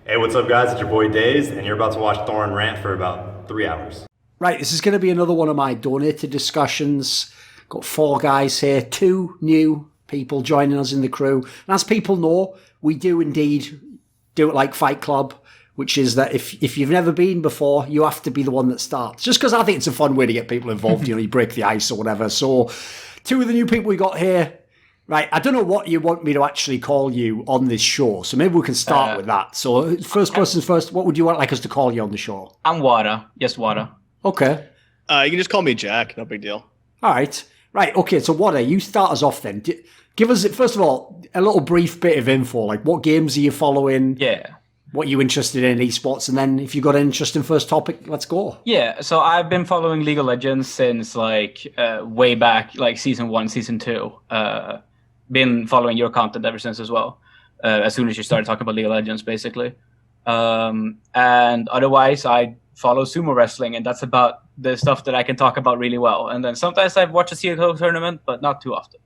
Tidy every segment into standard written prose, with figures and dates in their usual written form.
Hey, what's up, guys? It's your boy Days, and you're about to watch Thorin rant for about 3 hours. Right, this is going to be another one of my donated discussions. Got 4 guys here, 2 new people joining us in the crew. And as people know, we do indeed do it like Fight Club, which is that if you've never been before, you have to be the one that starts. Just because I think it's a fun way to get people involved, you break the ice or whatever. So 2 of the new people we got here. Right, I don't know what you want me to actually call you on this show, so maybe we can start with that. So first questions first, what would you want like us to call you on the show? I'm Wada. Yes, Wada. Okay. You can just call me Jack. No big deal. All right. Right, okay, so Wada, you start us off then. Give us, first of all, a little brief bit of info, like what games are you following? Yeah. What you're interested in esports, and then if you've got an interesting first topic, let's go. Yeah, so I've been following League of Legends since way back, like season 1, season 2. Been following your content ever since as well. As soon as you started talking about League of Legends, basically. And otherwise, I follow sumo wrestling, and that's about the stuff that I can talk about really well. And then sometimes I watch a Soliko tournament, but not too often.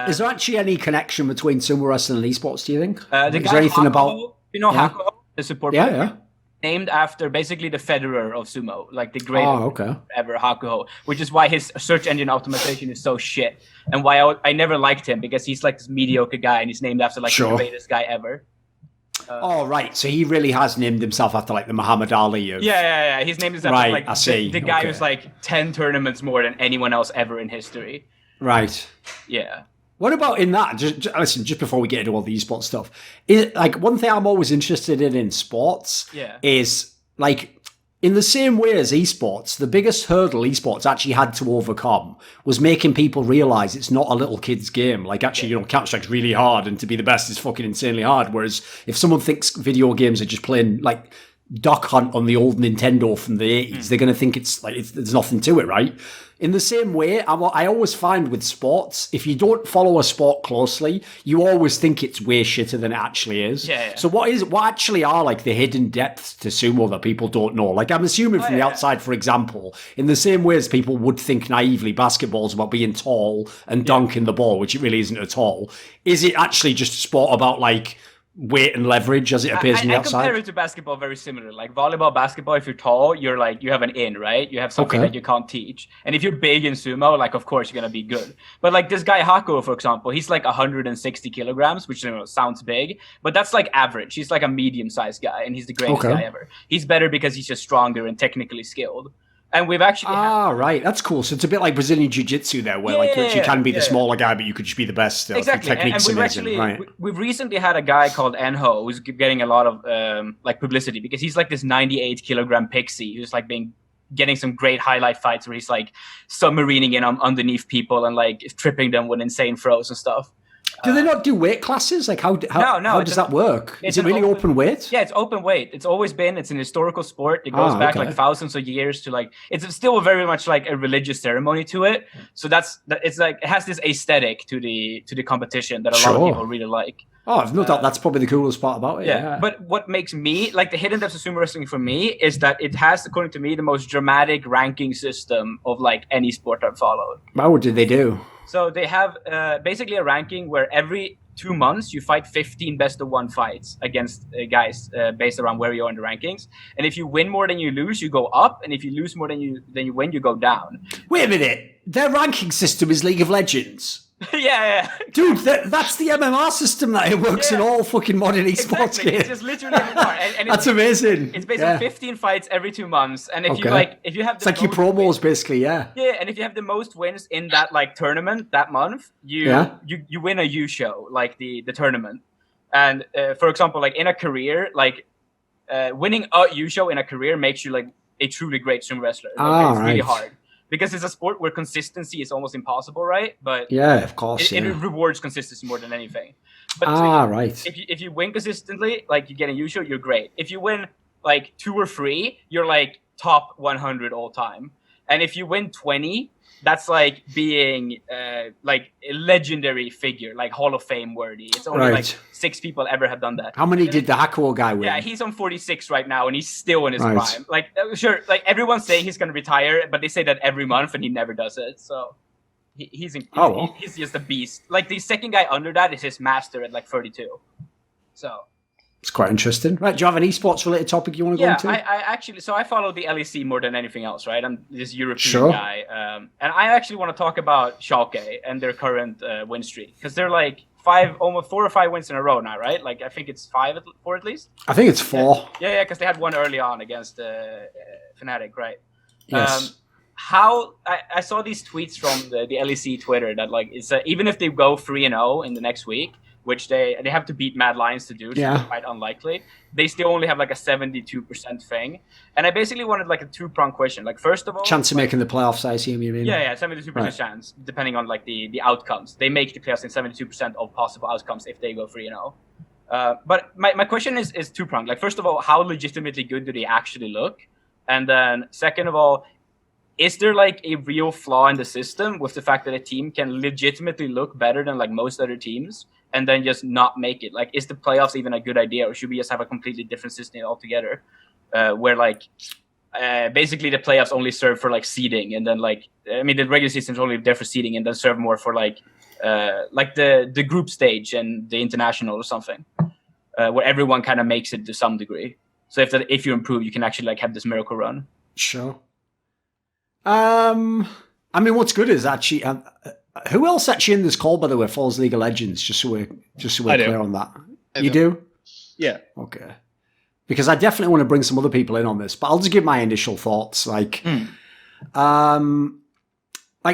Is there actually any connection between sumo wrestling and esports, do you think? Is there anything Hakuho, about... Hakuho, the support player? Yeah. Named after basically the Federer of sumo, like the greatest ever, Hakuho, which is why his search engine optimization is so shit, and why I never liked him, because he's like this mediocre guy, and he's named after like the greatest guy ever. Right, so he really has named himself after like the Muhammad Ali of... Yeah. He's named himself after like I see. The guy who's like 10 tournaments more than anyone else ever in history. Right. Yeah. What about in that? Listen, just before we get into all the esports stuff, is like one thing I'm always interested in sports is like in the same way as esports, the biggest hurdle esports actually had to overcome was making people realize it's not a little kid's game. Like actually, Counter-Strike's really hard, and to be the best is fucking insanely hard. Whereas if someone thinks video games are just playing like Duck Hunt on the old Nintendo from the 80s, they're going to think it's like there's nothing to it, right? In the same way, I always find with sports, if you don't follow a sport closely, you always think it's way shitter than it actually is. Yeah. So what actually are like the hidden depths to sumo that people don't know? Like I'm assuming from the outside, for example, in the same way as people would think naively basketball's about being tall and dunking the ball, which it really isn't at all. Is it actually just a sport about like weight and leverage as it appears on the outside? I compare it to basketball very similar. Like volleyball, basketball, if you're tall, you're like, you have an in, right? You have something that you can't teach. And if you're big in sumo, like, of course, you're going to be good. But like this guy, Hakuho, for example, he's like 160 kilograms, which sounds big, but that's like average. He's like a medium-sized guy, and he's the greatest guy ever. He's better because he's just stronger and technically skilled. And we've actually right, that's cool. So it's a bit like Brazilian Jiu-Jitsu there, where you can be the smaller guy, but you could just be the best still. Exactly. Technique's and amazing, we've recently had a guy called Enho who's getting a lot of like publicity because he's like this 98 kilogram pixie who's like getting some great highlight fights where he's like submarining in underneath people and like tripping them with insane throws and stuff. Do they not do weight classes? Like how does that work? Is it really open weight? Yeah, it's open weight. It's always been. It's an historical sport. It goes back like thousands of years to like. It's still very much like a religious ceremony to it. So it's like it has this aesthetic to the competition that a lot of people really like. Oh, I've no doubt that's probably the coolest part about it. Yeah. But what makes me like the hidden depths of sumo wrestling for me is that it has, according to me, the most dramatic ranking system of like any sport I've followed. What did they do? So they have basically a ranking where every 2 months you fight 15 best of 1 fights against guys based around where you are in the rankings. And if you win more than you lose, you go up. And if you lose more than you win, you go down. Wait a minute. Their ranking system is League of Legends. Yeah. Dude, that's the MMR system that it works in all fucking modern esports games. It's just literally MMR. And that's amazing. It's basically 15 fights every 2 months. And if you have it's like your promos basically, Yeah, and if you have the most wins in that like tournament that month, you win a U show, like the tournament. And for example, like in a career, like winning a U show in a career makes you like a truly great sumo wrestler. It's really hard. Because it's a sport where consistency is almost impossible, right? But yeah, of course, it rewards consistency more than anything. But right. If you win consistently, like you get a U show, you're great. If you win like 2 or 3, you're like top 100 all time. And if you win 20, that's like being like a legendary figure, like Hall of Fame worthy. It's only like 6 people ever have done that. How many did the Hakuho guy win? Yeah, he's on 46 right now, and he's still in his prime. Like, sure, like everyone's saying he's going to retire, but they say that every month, and he never does it. So he's just a beast. Like the second guy under that is his master at like 32. So It's quite interesting. Right, do you have an esports related topic you want to go into? I actually, so I follow the LEC more than anything else, right? I'm this European Sure. guy. And I actually want to talk about Schalke and their current win streak. Because they're like almost 4 or 5 wins in a row now, right? Like, I think it's 4 at least. I think it's 4. Yeah, because they had one early on against Fnatic, right? Yes. I saw these tweets from the LEC Twitter that, like, it's even if they go 3-0 in the next week, which they have to beat Mad Lions to do, so it's quite unlikely. They still only have like a 72% thing. And I basically wanted like a 2-pronged question. Like, first of all, chance of making the playoffs, I assume you mean? Yeah, 72% chance, depending on like the outcomes. They make the playoffs in 72% of possible outcomes if they go 3-0. But my question is 2-pronged. Like, first of all, how legitimately good do they actually look? And then second of all, is there like a real flaw in the system with the fact that a team can legitimately look better than like most other teams and then just not make it? Like, is the playoffs even a good idea, or should we just have a completely different system altogether, where like basically the playoffs only serve for like seeding, and then like, I mean, the regular season is only there for seeding, and then serve more for like the group stage and the international or something, where everyone kind of makes it to some degree. So if you improve, you can actually like have this miracle run. Sure. I mean, what's good is actually, who else actually in this call, by the way, follows League of Legends? Just so we're clear on that. You do? Yeah. Okay. Because I definitely want to bring some other people in on this, but I'll just give my initial thoughts. Like,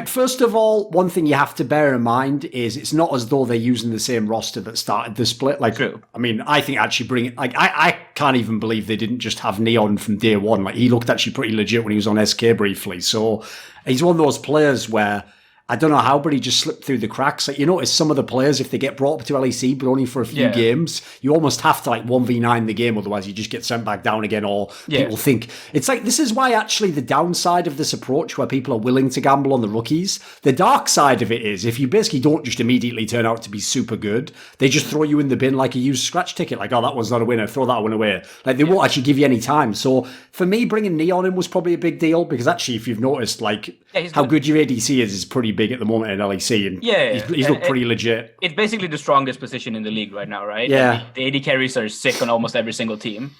first of all, one thing you have to bear in mind is it's not as though they're using the same roster that started the split. Like, true. I mean, I think actually bringing, like, I can't even believe they didn't just have Neon from day one. Like, he looked actually pretty legit when he was on SK briefly. So he's one of those players where I don't know how, but he just slipped through the cracks. Like, you notice some of the players, if they get brought up to LEC, but only for a few games, you almost have to like 1v9 the game, otherwise you just get sent back down again, or people think... It's like, this is why actually the downside of this approach, where people are willing to gamble on the rookies, the dark side of it is, if you basically don't just immediately turn out to be super good, they just throw you in the bin like a used scratch ticket, like, oh, that one's not a winner, throw that one away. Like, they won't actually give you any time. So for me, bringing Neon in was probably a big deal, because actually, if you've noticed, like, how good your ADC is pretty big at the moment in LEC, and he's looked pretty legit. It's basically the strongest position in the league right now, right? Yeah. Like, the AD carries are sick on almost every single team.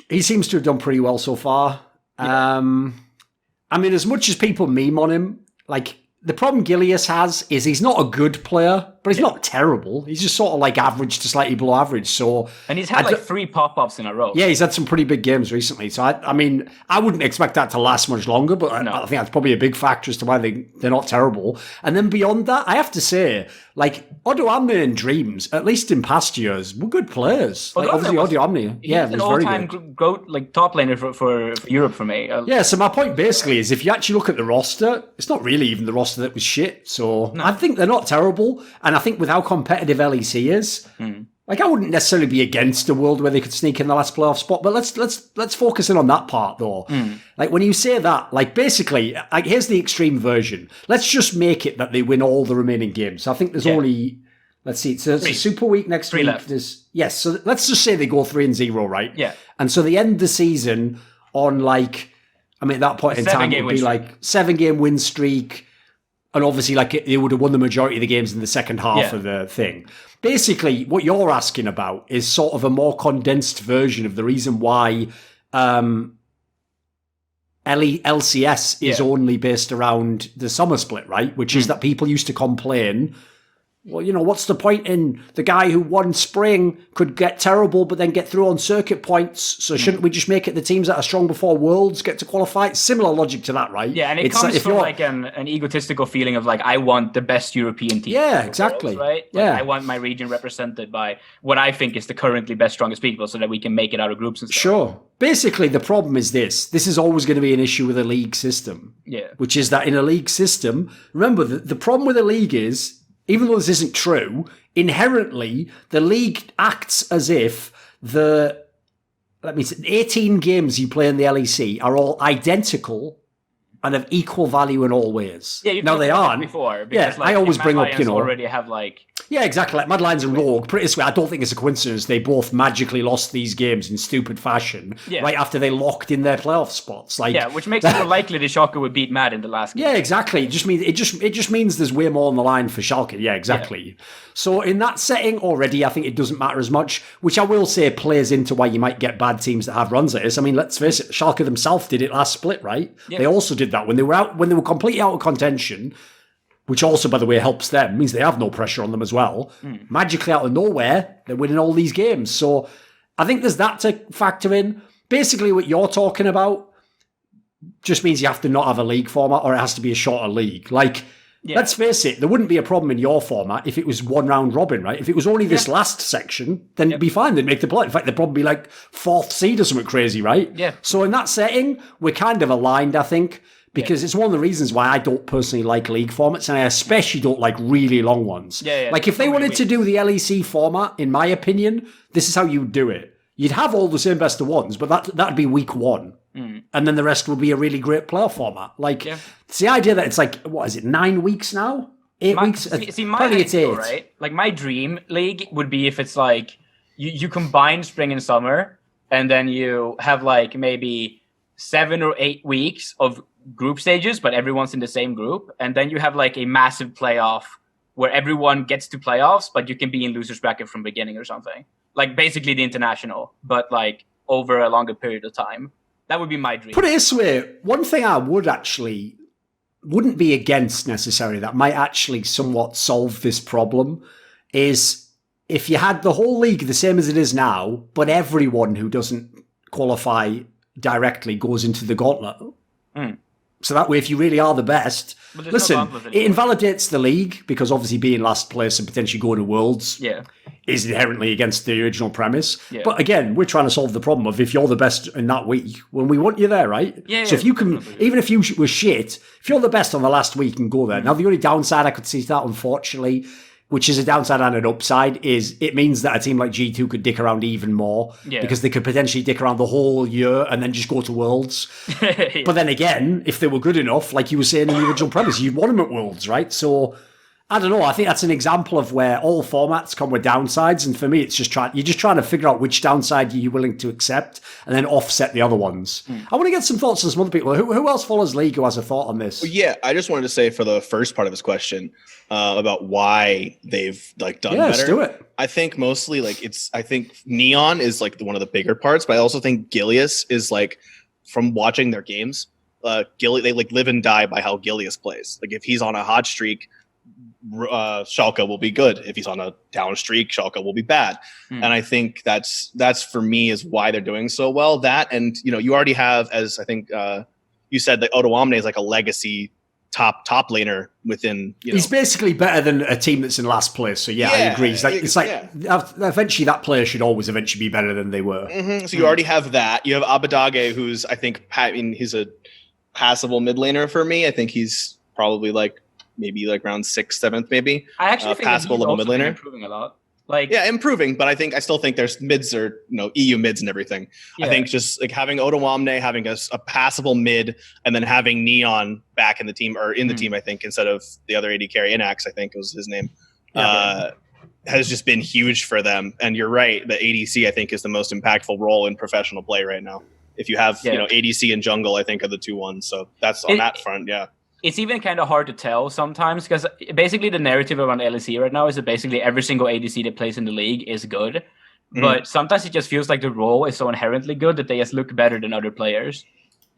He seems to have done pretty well so far. I mean, as much as people meme on him, like, the problem Gilius has is he's not a good player, but he's not terrible. He's just sort of like average to slightly below average. So, and he's had like 3 pop-ups in a row. Yeah, he's had some pretty big games recently. So, I mean, I wouldn't expect that to last much longer, but I think that's probably a big factor as to why they're not terrible. And then beyond that, I have to say, like, Odoamne and Dreams, at least in past years, were good players. Like, obviously, Odoamne, he's an all-time like top laner for Europe for me. Yeah, so my point basically is, if you actually look at the roster, it's not really even the roster that was shit. So I think they're not terrible, and I think with how competitive LEC is, like, I wouldn't necessarily be against a world where they could sneak in the last playoff spot. But let's focus in on that part though. Like, when you say that, like, basically, like, here's the extreme version. Let's just make it that they win all the remaining games. So I think there's only, let's see, it's a super week next week. Left. So let's just say they go 3-0, right? Yeah. And so they end the season on, like, I mean, at that point in time, it would be like 7-game win streak. And obviously, like, they would have won the majority of the games in the second half of the thing. Basically, what you're asking about is sort of a more condensed version of the reason why LCS is only based around the summer split, right? Which is that people used to complain, well, you know, what's the point in the guy who won spring could get terrible but then get through on circuit points? So shouldn't we just make it the teams that are strong before Worlds get to qualify? Similar logic to that, right? Yeah, and it comes from like an egotistical feeling of like, I want the best European team. Yeah, exactly. Worlds, right? Like, I want my region represented by what I think is the currently best, strongest people, so that we can make it out of groups and stuff. Sure. Basically, the problem is this is always going to be an issue with a league system. Yeah. Which is that in a league system, remember, the problem with a league is, even though this isn't true, inherently, the league acts as if 18 games you play in the LEC are all identical and of equal value in all ways. Yeah, now they aren't. Before, because, I always bring up, already have like... Yeah, exactly. Like Mad Lions and Rogue, put it this way, I don't think it's a coincidence they both magically lost these games in stupid fashion right after they locked in their playoff spots. Like, which makes it more likely that Schalke would beat Mad in the last game. Yeah, exactly. It just means there's way more on the line for Schalke. Yeah, exactly. Yeah. So in that setting already, I think it doesn't matter as much, which I will say plays into why you might get bad teams that have runs at this. I mean, let's face it, Schalke themselves did it last split, right? Yep. They also did that when they were completely out of contention. Which also, by the way, helps them, means they have no pressure on them as well. Magically out of nowhere, they're winning all these games. So I think there's that to factor in. Basically, what you're talking about just means you have to not have a league format or it has to be a shorter league. Like, let's face it, there wouldn't be a problem in your format if it was one round robin, right? If it was only this last section, then it'd be fine. They'd make the play. In fact, they'd probably be like 4th seed or something crazy, right? Yeah. So in that setting, we're kind of aligned, I think. Because it's one of the reasons why I don't personally like league formats, and I especially don't like really long ones. Like, if they wanted to do the LEC format, in my opinion, this is how you would do it. You'd have all the same best of ones, but that'd be week 1. And then the rest would be a really great playoff format. Like, it's the idea that it's like, what is it, 9 weeks now? 8 weeks? See, probably it's 8. Right? Like, my dream league would be if it's like, you combine spring and summer, and then you have like maybe 7 or 8 weeks of group stages, but everyone's in the same group, and then you have like a massive playoff where everyone gets to playoffs, but you can be in losers bracket from beginning or something, like basically the international, but like over a longer period of time. That would be my dream. Put it this way, one thing I wouldn't be against necessarily, that might actually somewhat solve this problem, is if you had the whole league the same as it is now, but everyone who doesn't qualify directly goes into the gauntlet. So that way, if you really are the best, listen, it invalidates the league, because obviously being last place and potentially going to Worlds is inherently against the original premise. But again, we're trying to solve the problem of if you're the best in that week, when we want you there, right? So if you can, even if you were shit, if you're the best on the last week and go there. Now, the only downside I could see to that, unfortunately, which is a downside and an upside, is it means that a team like G2 could dick around even more, because they could potentially dick around the whole year and then just go to Worlds. But then again, if they were good enough, like you were saying in the original premise, you'd want them at Worlds, right? So, I don't know, I think that's an example of where all formats come with downsides, and for me, it's just you're just trying to figure out which downside you're willing to accept and then offset the other ones. I want to get some thoughts from some other people. Who else follows League who has a thought on this? Well, yeah, I just wanted to say for the first part of this question about why they've like done better. Let's do it. I think mostly like I think Neon is like one of the bigger parts, but I also think Gilius is like, from watching their games, they like live and die by how Gilius plays. Like if he's on a hot streak, Schalke will be good. If he's on a down streak, Schalke will be bad. And I think that's for me is why they're doing so well. That, and you already have, as I think you said, that Odoamne is like a legacy top laner within. He's basically better than a team that's in last place. So I agree. It's like eventually that player should always eventually be better than they were. So you already have that. You have Abadage, who's he's a passable mid laner for me. I think he's probably like maybe like around 6th, 7th, maybe. I actually think passable level mid laner. Improving a lot. Improving, but I still think there's mids or EU mids and everything. I think just like having Odoamne, having a passable mid, and then having Neon back in the team or in the team, I think, instead of the other AD carry, Inax, I think was his name, has just been huge for them. And you're right, the ADC I think is the most impactful role in professional play right now. If you have ADC and jungle, I think are the 2 ones. So that's on that front, It's even kind of hard to tell sometimes, because basically the narrative around LEC right now is that basically every single ADC that plays in the league is good. But sometimes it just feels like the role is so inherently good that they just look better than other players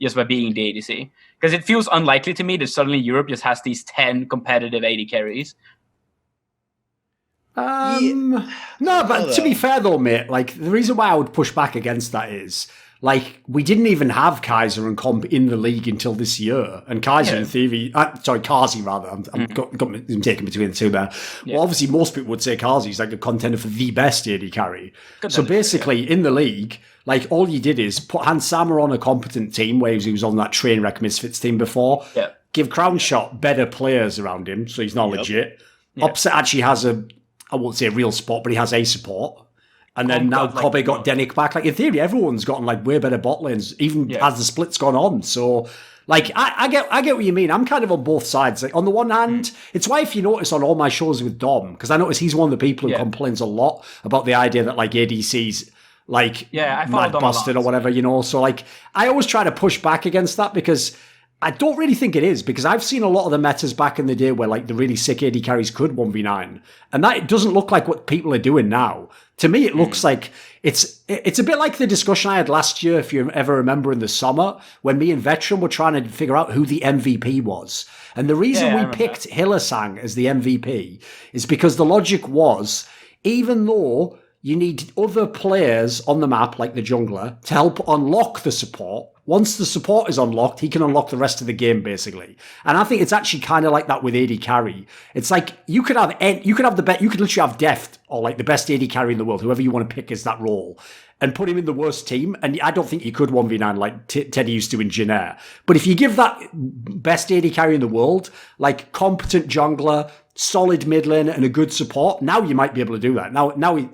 just by being the ADC. Because it feels unlikely to me that suddenly Europe just has these 10 competitive AD carries. No, but to be fair though, mate, like the reason why I would push back against that is, like, we didn't even have Kaiser and Comp in the league until this year. And Kaiser and Kazi rather. I'm taking between the two there. Well, obviously, most people would say Kazi is like a contender for the best AD carry. So basically, in the league, like, all you did is put Hans Sammer on a competent team, where he was on that Trainwreck Misfits team before. Give Crown Shot better players around him, so he's not legit. Upset actually has I won't say a real spot, but he has a support. And then now Kobe got Denick back. Like, in theory, everyone's gotten like way better bot lanes, even as the split's gone on. So, like, I get what you mean. I'm kind of on both sides. Like, on the one hand, it's why if you notice on all my shows with Dom, because I notice he's one of the people who complains a lot about the idea that like ADC's like mad busted or whatever, you know. So like, I always try to push back against that because I don't really think it is, because I've seen a lot of the metas back in the day where like the really sick AD carries could 1v9, and that doesn't look like what people are doing now. To me, it looks like it's a bit like the discussion I had last year, if you ever remember, in the summer, when me and Veteran were trying to figure out who the MVP was. And the reason we picked Hylissang as the MVP is because the logic was, even though you need other players on the map, like the jungler, to help unlock the support. Once the support is unlocked, he can unlock the rest of the game, basically. And I think it's actually kind of like that with AD carry. It's like you could literally have Deft or like the best AD carry in the world, whoever you want to pick as that role, and put him in the worst team. And I don't think you could 1v9 like Teddy used to in Jin. But if you give that best AD carry in the world, like competent jungler, solid mid lane, and a good support, now you might be able to do that.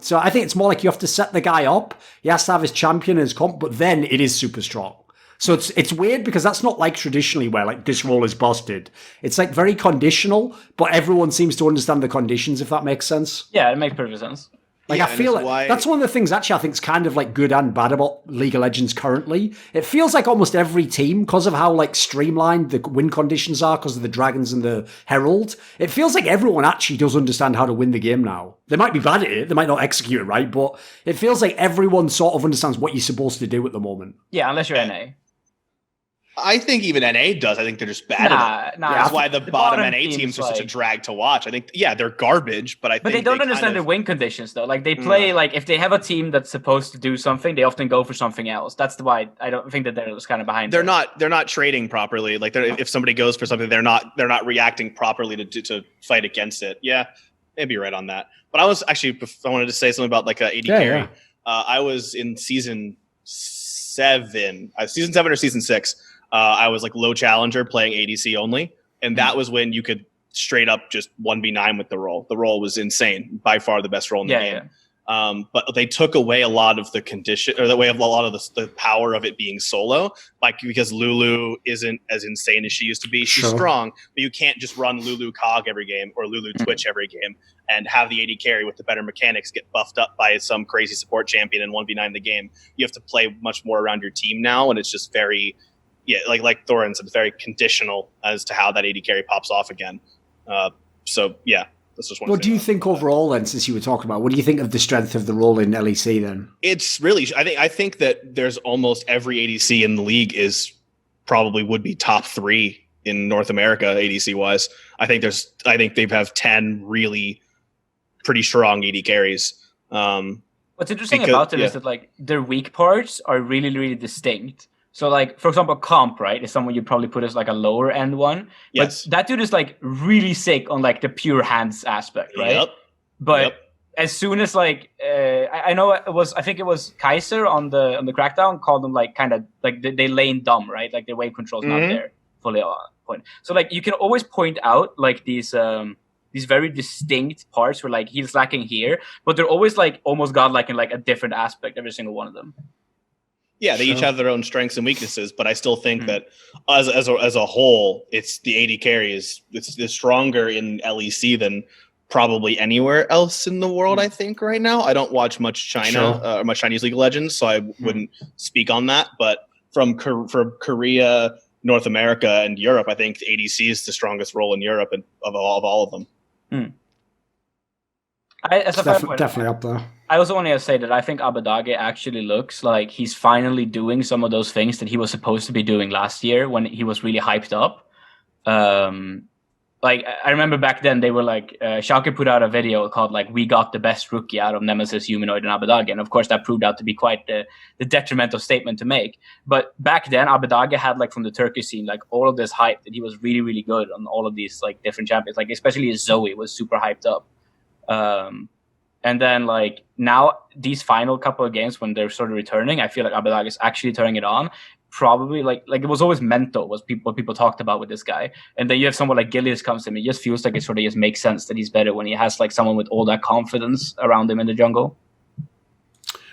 So I think it's more like you have to set the guy up. He has to have his champion and his comp, but then it is super strong. So it's weird because that's not like traditionally where like this role is busted. It's like very conditional, but everyone seems to understand the conditions, if that makes sense. Yeah, it makes perfect sense. Like, I feel like that's one of the things actually I think is kind of like good and bad about League of Legends currently. It feels like almost every team, because of how like streamlined the win conditions are, because of the Dragons and the Herald, it feels like everyone actually does understand how to win the game now. They might be bad at it, they might not execute it right, but it feels like everyone sort of understands what you're supposed to do at the moment. Yeah, unless you're NA. I think even NA does. I think they're just bad at it. That's why the bottom NA teams are such a drag to watch. I think, they're garbage, but But they don't understand the win conditions, though. Like, they play, like, if they have a team that's supposed to do something, they often go for something else. That's why I don't think that they're just kind of behind. They're not trading properly. Like, if somebody goes for something, they're not reacting properly to fight against it. Yeah, maybe you're right on that. But I wanted to say something about, like, AD carry. Yeah. I was in season 7 or season 6. I was like low challenger playing ADC only. And that was when you could straight up just 1v9 with the role. The role was insane. By far the best role in the game. Yeah. But they took away a lot of the condition, or a lot of the power of it being solo, like because Lulu isn't as insane as she used to be. She's strong, but you can't just run Lulu Cog every game or Lulu Twitch every game and have the AD carry with the better mechanics get buffed up by some crazy support champion and 1v9 the game. You have to play much more around your team now, and it's just very... Yeah, like Thorin said, very conditional as to how that AD carry pops off again. So yeah, that's just one. What do you think overall then, since you were talking about, what do you think of the strength of the role in LEC then? It's really, I think that there's almost every ADC in the league would be top 3 in North America ADC wise. I think they have 10 really pretty strong AD carries. What's interesting about it is that like their weak parts are really, really distinct. So, like, for example, Comp, right, is someone you'd probably put as, like, a lower-end one. Yes. But that dude is, like, really sick on, like, the pure hands aspect, right? Yep. But as soon as, like, I think it was Kaiser on the Crackdown called them, like, kind of, like, they lane dumb, right? Like, their wave control's not there fully on point. So, like, you can always point out, like, these very distinct parts where, like, he's lacking here, but they're always, like, almost godlike in, like, a different aspect, every single one of them. Yeah, they each have their own strengths and weaknesses, but I still think that as a whole, it's the AD carry is stronger in LEC than probably anywhere else in the world. I think right now I don't watch much China or much Chinese League of Legends, so I wouldn't speak on that. But from Korea, North America, and Europe, I think the ADC is the strongest role in Europe and of all of them. Definitely up there. I also want to say that I think Abadage actually looks like he's finally doing some of those things that he was supposed to be doing last year when he was really hyped up. Like, I remember back then they were like, Schalke put out a video called like, we got the best rookie out of Nemesis, Humanoid, and Abadage. And of course that proved out to be quite the detrimental statement to make. But back then Abadage had like from the Turkish scene, like all of this hype that he was really, really good on all of these like different champions. Like especially his Zoe was super hyped up. And then, like, now, these final couple of games, when they're sort of returning, I feel like Abadage is actually turning it on. Probably, like it was always mental, was what people talked about with this guy. And then you have someone like Gilius comes in, it just feels like it sort of just makes sense that he's better when he has, like, someone with all that confidence around him in the jungle.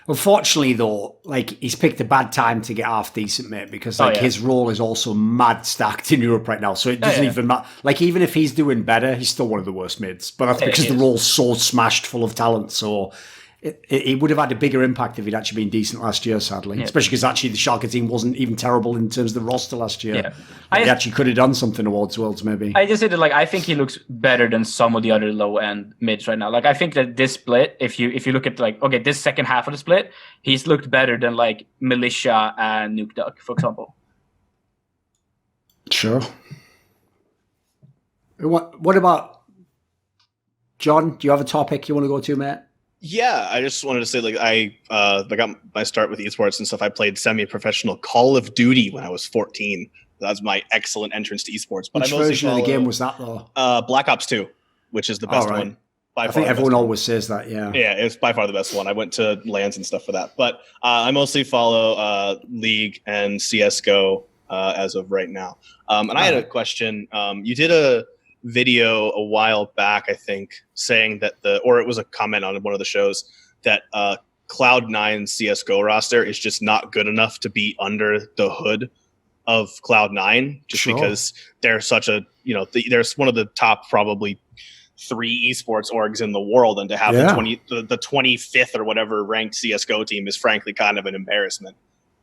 Unfortunately, though, like he's picked a bad time to get half decent, mate, because like his role is also mad stacked in Europe right now. So it doesn't even matter. Like even if he's doing better, he's still one of the worst mids. But that's because the role's so smashed full of talent. So it would have had a bigger impact if he'd actually been decent last year, sadly. Especially because actually the Schalke team wasn't even terrible in terms of the roster last year. Yeah. Like, they actually could have done something towards Worlds, maybe. I just said that, like, I think he looks better than some of the other low-end mids right now. Like, I think that this split, if you look at, like, okay, this second half of the split, he's looked better than, like, Militia and Nuke Duck, for example. Sure. What about John? Do you have a topic you want to go to, mate? Yeah, I just wanted to say, like, I got my start with esports and stuff. I played semi-professional Call of Duty when I was 14. That's my excellent entrance to esports. But which version of the game was that, though? Black Ops 2, which is the best one. I think everyone always says that, yeah. Yeah, it's by far the best one. I went to LANs and stuff for that. But I mostly follow League and CSGO as of right now. And I had a question. You did a video a while back, I think, saying that or it was a comment on one of the shows, that Cloud9 CSGO roster is just not good enough to be under the hood of Cloud9, just because they're such a, they're one of the top probably 3 esports orgs in the world, and to have the 25th or whatever ranked CSGO team is frankly kind of an embarrassment.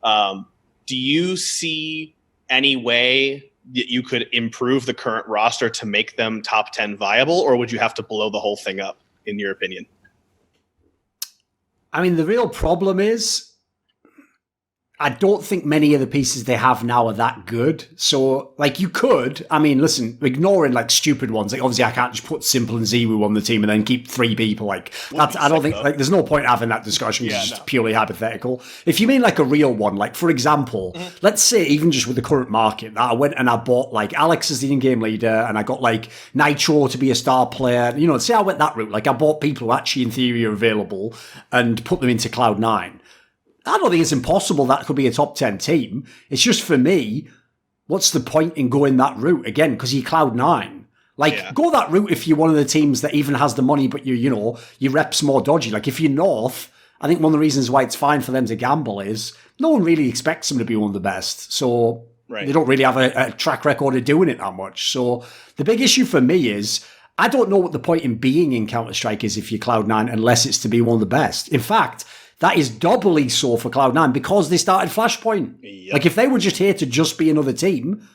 Do you see any way that you could improve the current roster to make them top 10 viable, or would you have to blow the whole thing up, in your opinion? I mean, the real problem is I don't think many of the pieces they have now are that good. So, like, you could, I mean, listen, ignoring, like, stupid ones. Like, obviously, I can't just put Simple and Ziwu on the team and then keep 3 people. Like, that's, I don't think, like, there's no point having that discussion. It's just purely hypothetical. If you mean, like, a real one, like, for example, let's say, even just with the current market, that I went and I bought, like, Alex as the in-game leader, and I got, like, Nitro to be a star player. Say I went that route. Like, I bought people who actually, in theory, are available and put them into Cloud9. I don't think it's impossible that could be a top 10 team. It's just, for me, what's the point in going that route again? Because you're Cloud9. Like, go that route if you're one of the teams that even has the money, but your rep's more dodgy. Like, if you're North, I think one of the reasons why it's fine for them to gamble is no one really expects them to be one of the best. So they don't really have a track record of doing it that much. So the big issue for me is, I don't know what the point in being in Counter-Strike is if you're Cloud9, unless it's to be one of the best. In fact, that is doubly so for Cloud9 because they started Flashpoint. Yep. Like, if they were just here to just be another team,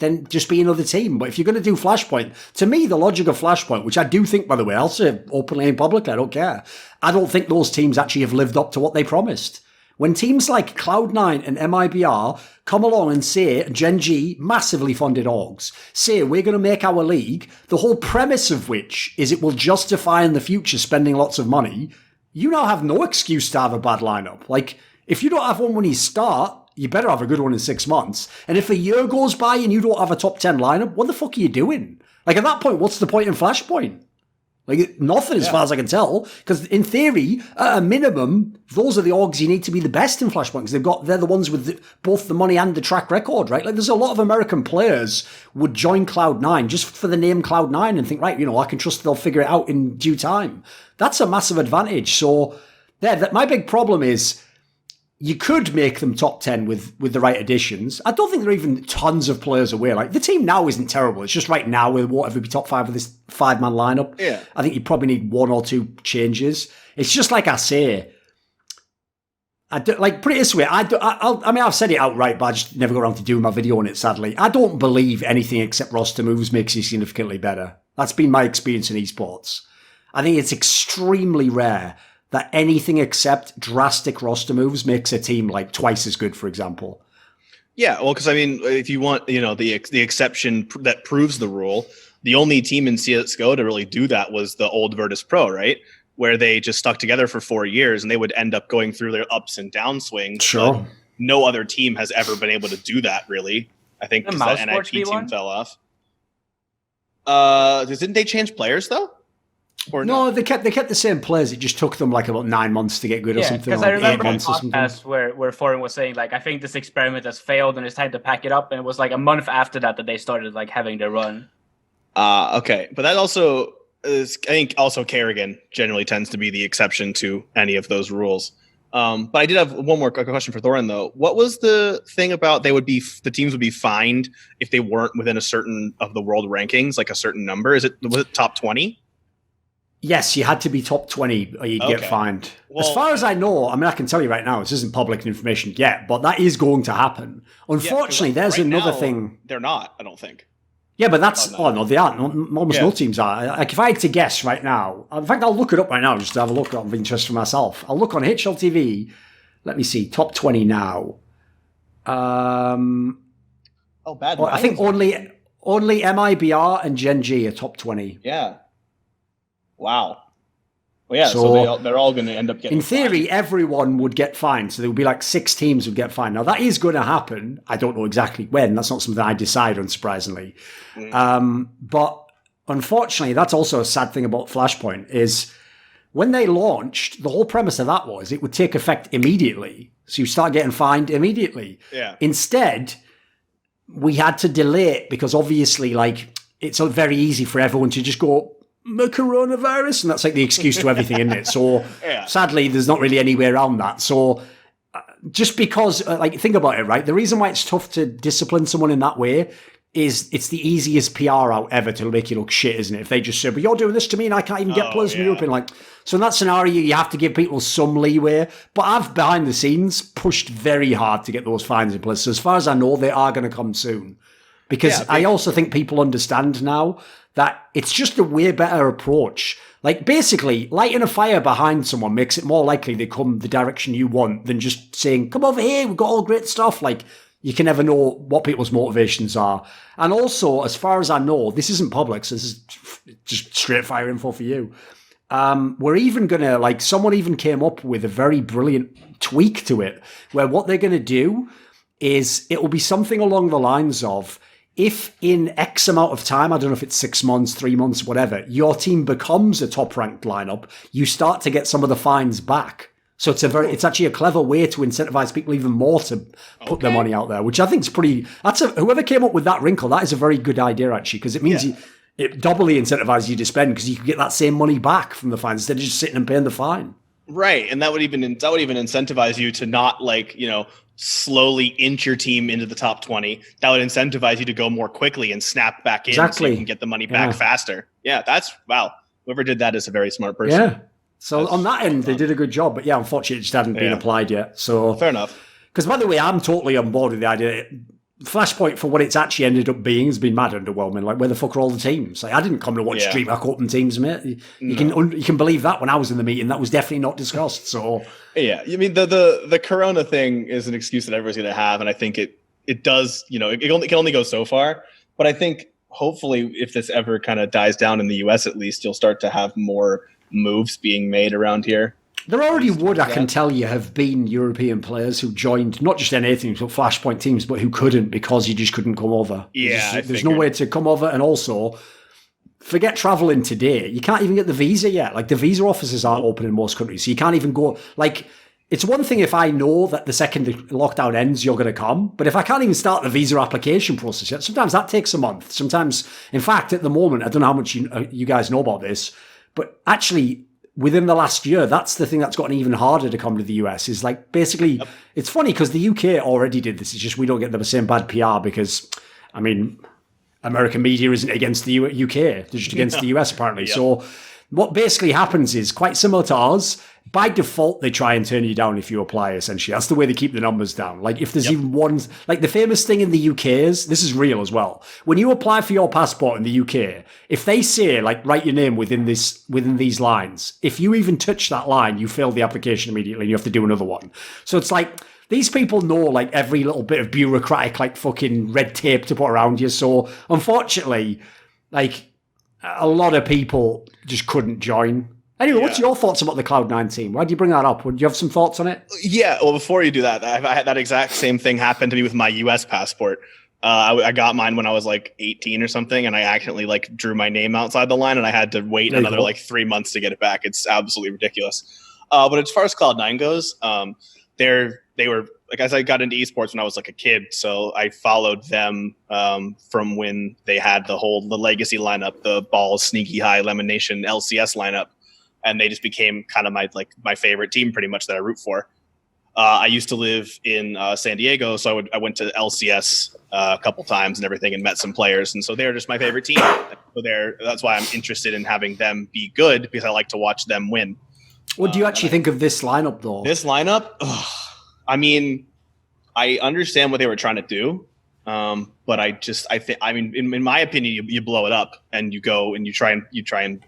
then just be another team. But if you're going to do Flashpoint, to me, the logic of Flashpoint, which I do think, by the way, I'll say openly and publicly, I don't care. I don't think those teams actually have lived up to what they promised. When teams like Cloud9 and MIBR come along and say, Gen G, massively funded orgs, say we're going to make our league, the whole premise of which is it will justify in the future spending lots of money, you now have no excuse to have a bad lineup. Like, if you don't have one when you start, you better have a good one in 6 months. And if a year goes by and you don't have a top 10 lineup, what the fuck are you doing? Like, at that point, what's the point in Flashpoint? Like, nothing as far as I can tell. Because in theory, at a minimum, those are the orgs you need to be the best in Flashpoint, because they're the ones with both the money and the track record, right? Like, there's a lot of American players would join Cloud9 just for the name Cloud9 and think, right, I can trust they'll figure it out in due time. That's a massive advantage. So, my big problem is, you could make them top 10 with the right additions. I don't think there are even tons of players away. Like, the team now isn't terrible. It's just right now with whatever be top 5 of this 5-man lineup. Yeah. I think you probably need 1 or 2 changes. It's just like I say, put it this way. I mean, I've said it outright, but I just never got around to doing my video on it, sadly. I don't believe anything except roster moves makes you significantly better. That's been my experience in esports. I think it's extremely rare that anything except drastic roster moves makes a team like twice as good, for example. Yeah, well, because I mean, if you want, the exception that proves the rule, the only team in CSGO to really do that was the old Virtus Pro, right? Where they just stuck together for 4 years and they would end up going through their ups and down swings. Sure. But no other team has ever been able to do that, really. I think because that NIP team fell off. Didn't they change players though? Or no, they kept the same players. It just took them like about 9 months to get good or something. Because I remember the podcast where Foreign was saying, like, I think this experiment has failed and it's time to pack it up. And it was like a month after that they started like having their run. Okay, but that also is, I think, also Kerrigan generally tends to be the exception to any of those rules. But I did have one more question for Thorin though. What was the thing about the teams would be fined if they weren't within a certain of the world rankings, like a certain number? Was it top 20? Yes, you had to be top 20 or you'd get fined. Well, as far as I know, I mean, I can tell you right now, this isn't public information yet, but that is going to happen. Unfortunately, there's another thing. They're not, I don't think. Yeah, but that's... Oh, no, they aren't. Almost no teams are. Like, if I had to guess right now... In fact, I'll look it up right now just to have a look of interest for myself. I'll look on HLTV. Let me see. Top 20 now. Bad. I think only MIBR and Gen G are top 20. Yeah. Wow. Well, yeah, so they're all going to end up getting in theory, fined. Everyone would get fined. So there would be like 6 teams would get fined. Now, that is going to happen. I don't know exactly when. That's not something I decide, unsurprisingly. But unfortunately, that's also a sad thing about Flashpoint is when they launched, the whole premise of that was it would take effect immediately. So you start getting fined immediately. Yeah. Instead, we had to delay it because obviously, like, it's very easy for everyone to just go, the coronavirus, and that's like the excuse to everything, isn't it? So sadly, there's not really any way around that. So just because, like, think about it, right? The reason why it's tough to discipline someone in that way is it's the easiest PR out ever to make you look shit, isn't it? If they just say, but you're doing this to me and I can't even get players from Europe. And like, so in that scenario, you have to give people some leeway. But I've, behind the scenes, pushed very hard to get those fines in place. So as far as I know, they are going to come soon. Because I also think people understand now that it's just a way better approach. Like, basically, lighting a fire behind someone makes it more likely they come the direction you want than just saying, come over here, we've got all great stuff. Like, you can never know what people's motivations are. And also, as far as I know, this isn't public, so this is just straight fire info for you. We're even going to, like, someone even came up with a very brilliant tweak to it, where what they're going to do is it will be something along the lines of, if in X amount of time, I don't know if it's 6 months, 3 months, whatever, your team becomes a top-ranked lineup, you start to get some of the fines back. So it's actually a clever way to incentivize people even more to put their money out there, which I think is pretty. Whoever came up with that wrinkle, that is a very good idea actually, because it means it doubly incentivizes you to spend because you can get that same money back from the fines instead of just sitting and paying the fine. Right, and that would even incentivize you to not, like, you know, slowly inch your team into the top 20. That would incentivize you to go more quickly and snap back in so you can get the money back faster. Yeah, wow. Whoever did that is a very smart person. Yeah. So on that end, they did a good job. But yeah, unfortunately, it just hadn't been applied yet. So fair enough. Because by the way, I'm totally on board with the idea. Flashpoint, for what it's actually ended up being, has been mad underwhelming. Like, where the fuck are all the teams? Like, I didn't come to watch DreamHack Open Teams, mate. You can believe that when I was in the meeting, that was definitely not discussed. So yeah, I mean the Corona thing is an excuse that everyone's going to have, and I think it does. You know, it can only go so far. But I think hopefully, if this ever kind of dies down in the US, at least you'll start to have more moves being made around here. There already would, I can tell you, have been European players who joined not just NA teams, but Flashpoint teams, but who couldn't because you just couldn't come over. Yeah, there's no way to come over, and also, forget traveling today. You can't even get the visa yet. Like, the visa offices aren't open in most countries, so you can't even go. Like, it's one thing if I know that the second the lockdown ends, you're going to come, but if I can't even start the visa application process yet, sometimes that takes a month. Sometimes, in fact, at the moment, I don't know how much you guys know about this, but actually, within the last year, that's the thing that's gotten even harder to come to the US is, like, basically, it's funny because the UK already did this. It's just we don't get the same bad PR because, I mean, American media isn't against the UK. They're just against the US, apparently. So what basically happens is quite similar to ours. By default, they try and turn you down if you apply, essentially. That's the way they keep the numbers down. Like, if there's even one... Like, the famous thing in the UK is... This is real as well. When you apply for your passport in the UK, if they say, like, write your name within these lines, if you even touch that line, you fail the application immediately and you have to do another one. So it's like... These people know, like, every little bit of bureaucratic, like, fucking red tape to put around you. So, unfortunately, like, a lot of people just couldn't join. Anyway, what's your thoughts about the Cloud9 team? Why do you bring that up? Would you have some thoughts on it? Yeah, well, before you do that, I had that exact same thing happen to me with my US passport. I got mine when I was like 18 or something, and I accidentally like drew my name outside the line, and I had to wait another like 3 months to get it back. It's absolutely ridiculous. But as far as Cloud9 goes, they were like, as I got into esports when I was like a kid, so I followed them from when they had the legacy lineup, the Balls, Sneaky High, Lemon Nation, LCS lineup. And they just became kind of my favorite team pretty much that I root for. I used to live in San Diego, so I went to LCS a couple times and everything, and met some players, and so they're just my favorite team. So that's why I'm interested in having them be good, because I like to watch them win. What do you actually think of this lineup, though? This lineup, I mean, I understand what they were trying to do, but I think, I mean, in my opinion, you blow it up and you go and you try and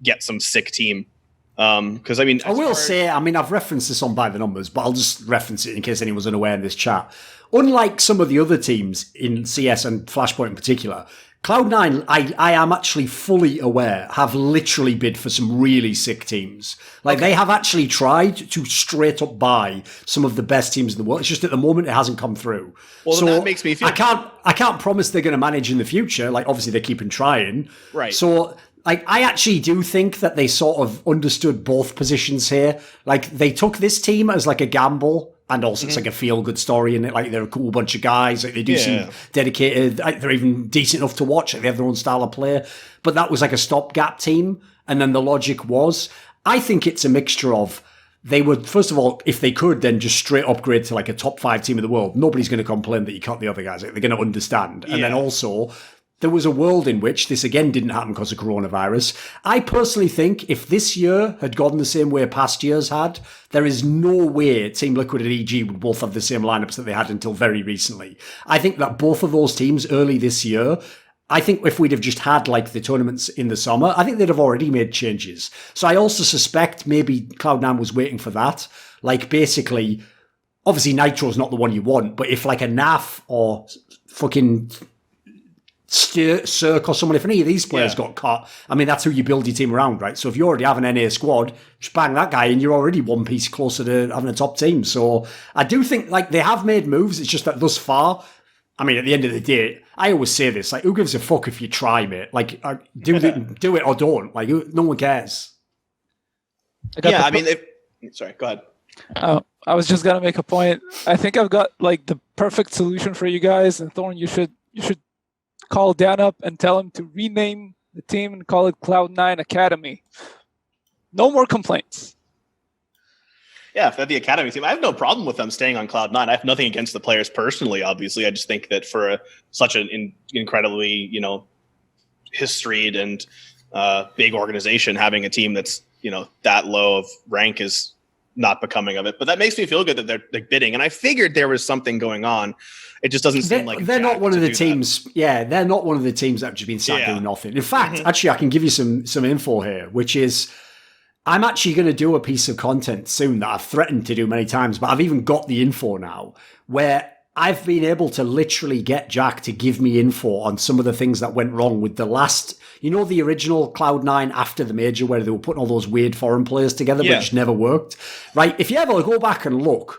get some sick team. Because I mean, I will say, I mean, I've referenced this on By the Numbers, but I'll just reference it in case anyone's unaware in this chat. Unlike some of the other teams in CS and Flashpoint in particular, Cloud9, I am actually fully aware, have literally bid for some really sick teams. Like, they have actually tried to straight up buy some of the best teams in the world. It's just at the moment it hasn't come through. Well, so that makes me feel... I can't promise they're going to manage in the future. Like, obviously they're keeping trying. Right. So... like, I actually do think that they sort of understood both positions here. Like, they took this team as like a gamble, and also it's like a feel-good story in it. Like, they're a cool bunch of guys. Like, they do seem dedicated. They're even decent enough to watch. Like, they have their own style of play. But that was like a stopgap team. And then the logic was, I think it's a mixture of, they would, first of all, if they could, then just straight upgrade to like a top 5 team in the world. Nobody's going to complain that you cut the other guys. Like, they're going to understand. And then also... there was a world in which this again didn't happen because of coronavirus. I personally think if this year had gone the same way past years had, there is no way Team Liquid and EG would both have the same lineups that they had until very recently. I think that both of those teams early this year, I think if we'd have just had like the tournaments in the summer, I think they'd have already made changes. So I also suspect maybe Cloud9 was waiting for that. Like basically, obviously Nitro's not the one you want, but if like a NAF or fucking... Cirque or someone, if any of these players got caught, I mean, that's who you build your team around, right? So if you already have an NA squad, just bang that guy and you're already one piece closer to having a top team. So I do think, like, they have made moves. It's just that thus far, I mean, at the end of the day, I always say this, like, who gives a fuck if you try, mate? Like, do it or don't. Like, no one cares. Yeah, I mean, sorry, go ahead. I was just gonna make a point. I think I've got, like, the perfect solution for you guys, and Thorn, you should call Dan up and tell him to rename the team and call it Cloud9 Academy. No more complaints. Yeah, if they're the Academy team, I have no problem with them staying on Cloud9. I have nothing against the players personally, obviously. I just think that for such an incredibly, historied and big organization, having a team that's, that low of rank is not becoming of it. But that makes me feel good that they're bidding. And I figured there was something going on. It just doesn't seem like they're not one of the teams. Yeah, they're not one of the teams that have just been sat doing nothing. In fact, actually, I can give you some info here, which is I'm actually going to do a piece of content soon that I've threatened to do many times, but I've even got the info now, where I've been able to literally get Jack to give me info on some of the things that went wrong with the last, the original Cloud9 after the major, where they were putting all those weird foreign players together, but it just never worked. Right? If you ever go back and look,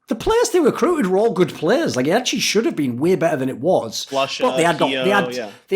the players they recruited were all good players. Like, it actually should have been way better than it was. Flush, but they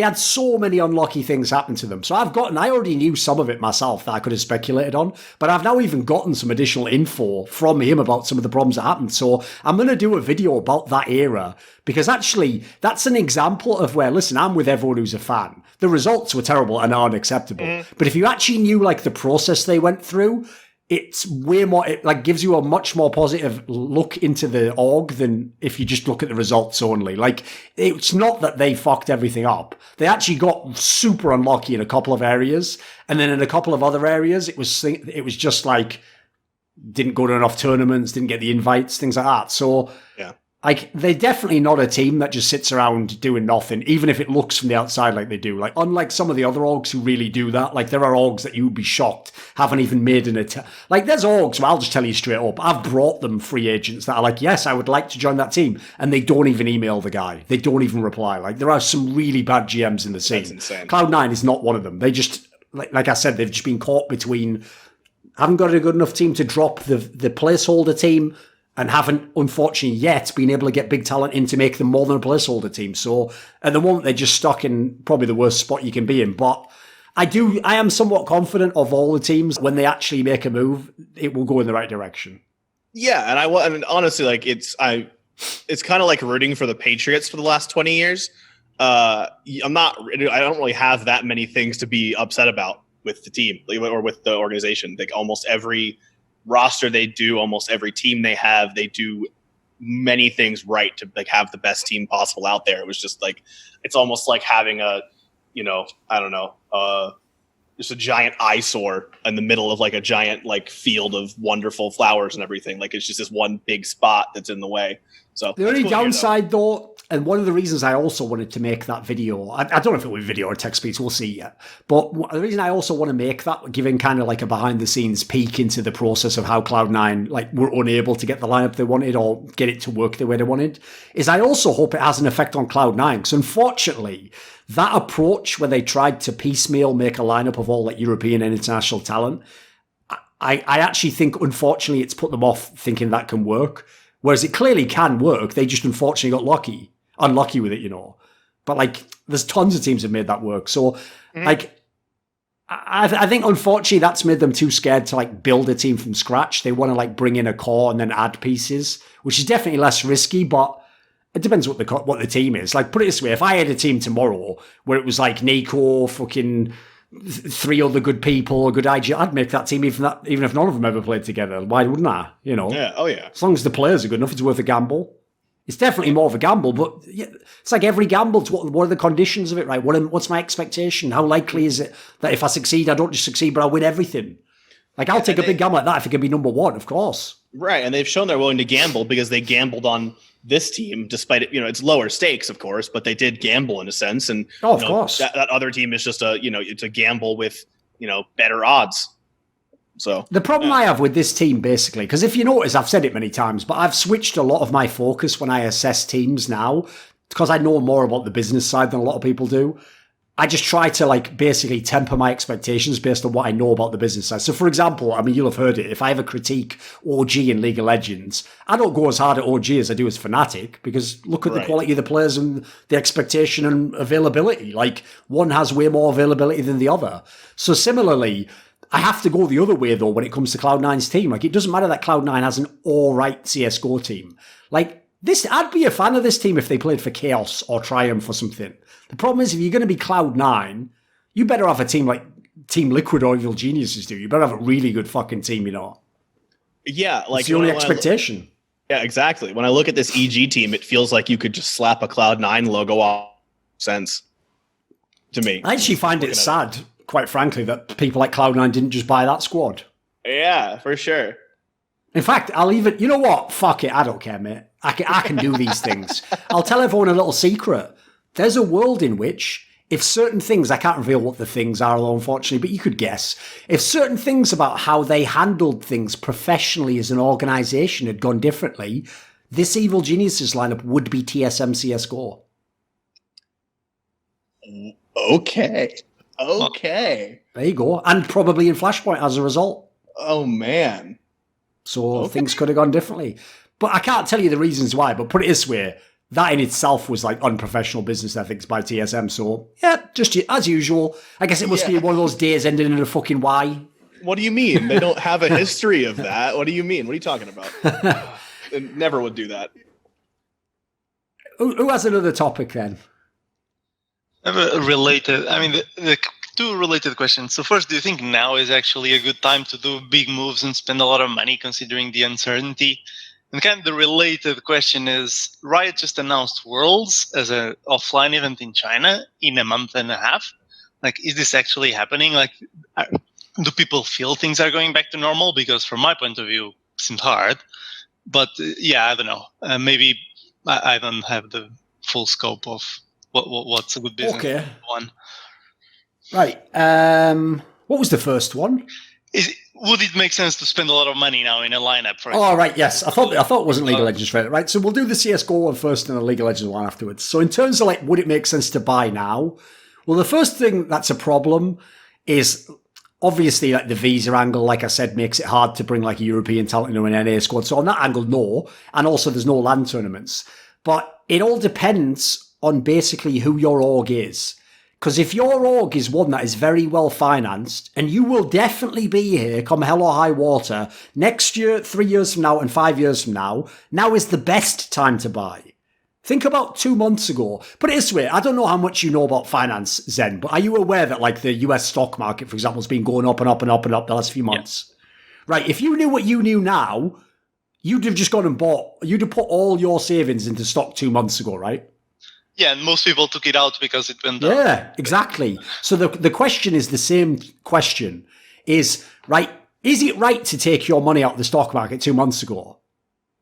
had so many unlucky things happen to them. So I already knew some of it myself that I could have speculated on, but I've now even gotten some additional info from him about some of the problems that happened. So I'm going to do a video about that era, because actually that's an example of where, listen, I'm with everyone who's a fan. The results were terrible and are unacceptable. But if you actually knew like the process they went through, it's way more, it like gives you a much more positive look into the org than if you just look at the results only. Like, it's not that they fucked everything up. They actually got super unlucky in a couple of areas. And then in a couple of other areas, it was just like, didn't go to enough tournaments, didn't get the invites, things like that. So, like, they're definitely not a team that just sits around doing nothing, even if it looks from the outside like they do. Like, unlike some of the other orgs who really do that, like, there are orgs that you would be shocked haven't even made an attempt. Like, there's orgs, I'll just tell you straight up, I've brought them free agents that are like, yes, I would like to join that team, and they don't even email the guy. They don't even reply. Like, there are some really bad GMs in the scene. That's insane. Cloud9 is not one of them. They just, like I said, they've just been caught between, haven't got a good enough team to drop the placeholder team, and haven't, unfortunately, yet been able to get big talent in to make them more than a placeholder team. So at the moment, they're just stuck in probably the worst spot you can be in. But I am somewhat confident of all the teams, when they actually make a move, it will go in the right direction. Yeah, and honestly, like, it's kind of like rooting for the Patriots for the last 20 years. I don't really have that many things to be upset about with the team or with the organization. Like, almost every roster they do, almost every team they have, they do many things right to like have the best team possible out there. It was just like, it's almost like having a, I don't know, just a giant eyesore in the middle of like a giant like field of wonderful flowers and everything. Like it's just this one big spot that's in the way. So the only downside though, and one of the reasons I also wanted to make that video, I don't know if it was video or text speech, we'll see yet. But the reason I also want to make that, giving kind of like a behind the scenes peek into the process of how Cloud9 like were unable to get the lineup they wanted or get it to work the way they wanted, is I also hope it has an effect on Cloud9. Because unfortunately, that approach where they tried to piecemeal make a lineup of all like European and international talent, I actually think unfortunately it's put them off thinking that can work. Whereas it clearly can work. They just unfortunately got unlucky with it, But like, there's tons of teams that made that work. So, like, I think unfortunately that's made them too scared to like build a team from scratch. They want to like bring in a core and then add pieces, which is definitely less risky. But it depends what the team is. Like, put it this way: if I had a team tomorrow where it was like Nico, fucking 3 other good people, a good IG, I'd make that team even if none of them ever played together. Why wouldn't I? Yeah. Oh yeah. As long as the players are good enough, it's worth a gamble. It's definitely more of a gamble, but it's like every gamble. What are the conditions of it, right? What's my expectation? How likely is it that if I succeed, I don't just succeed, but I win everything? Like, I'll take a big gamble like that if it can be number one, of course. Right, and they've shown they're willing to gamble because they gambled on this team, despite it, it's lower stakes, of course, but they did gamble in a sense. And of course, that other team is just it's a gamble with, better odds. So the problem I have with this team, basically, because if you notice, I've said it many times, but I've switched a lot of my focus when I assess teams now, because I know more about the business side than a lot of people do. I just try to like basically temper my expectations based on what I know about the business side. So for example, I mean, you'll have heard it. If I ever critique OG in League of Legends, I don't go as hard at OG as I do as Fnatic, because look at the quality of the players and the expectation and availability. Like, one has way more availability than the other. So similarly, I have to go the other way though when it comes to Cloud9's team. Like, it doesn't matter that Cloud9 has an all-right CSGO team. Like, I'd be a fan of this team if they played for Chaos or Triumph or something. The problem is, if you're going to be Cloud9, you better have a team like Team Liquid or Evil Geniuses do. You better have a really good fucking team, Yeah, like it's the only expectation. Yeah, exactly. When I look at this EG team, it feels like you could just slap a Cloud9 logo on sense to me. I actually find it sad, quite frankly, that people like Cloud9 didn't just buy that squad. Yeah, for sure. In fact, I'll even, you know what? Fuck it, I don't care, mate. I can do these things. I'll tell everyone a little secret. There's a world in which, if certain things, I can't reveal what the things are, though, unfortunately, but you could guess. If certain things about how they handled things professionally as an organisation had gone differently, this Evil Geniuses lineup would be TSM CSGO. Okay. There you go. And probably in Flashpoint as a result. Oh, man. So things could have gone differently. But I can't tell you the reasons why, but put it this way. That in itself was like unprofessional business ethics by TSM. So, yeah, just as usual. I guess it must be one of those days ending in a fucking Y. What do you mean? They don't have a history of that. What do you mean? What are you talking about? They never would do that. Who has another topic then? I have a related, the two related questions. So first, do you think now is actually a good time to do big moves and spend a lot of money considering the uncertainty? And kind of the related question is, Riot just announced Worlds as an offline event in China in a month and a half. Like, is this actually happening? Like, do people feel things are going back to normal? Because from my point of view, it seems hard. But I don't know. Maybe I don't have the full scope of what's a good business one. Right. What was the first one? Would it make sense to spend a lot of money now in a lineup? For example? Oh, right, yes. I thought it wasn't League of Legends related, right? So we'll do the CSGO one first and the League of Legends one afterwards. So in terms of like, would it make sense to buy now? Well, the first thing that's a problem is obviously like the visa angle, like I said, makes it hard to bring like a European talent into an NA squad. So on that angle, no. And also there's no LAN tournaments. But it all depends on basically who your org is. Because if your org is one that is very well financed, and you will definitely be here come hell or high water next year, 3 years from now, and 5 years from now is the best time to buy. Think about 2 months ago. Put it this way, I don't know how much you know about finance, Zen, but are you aware that like the US stock market, for example, has been going up and up and up and up the last few months? Right, if you knew what you knew now, you'd have just gone and you'd have put all your savings into stock 2 months ago, right? Yeah, and most people took it out because it went down. Yeah, exactly. So the question is the same question, is it right to take your money out of the stock market 2 months ago?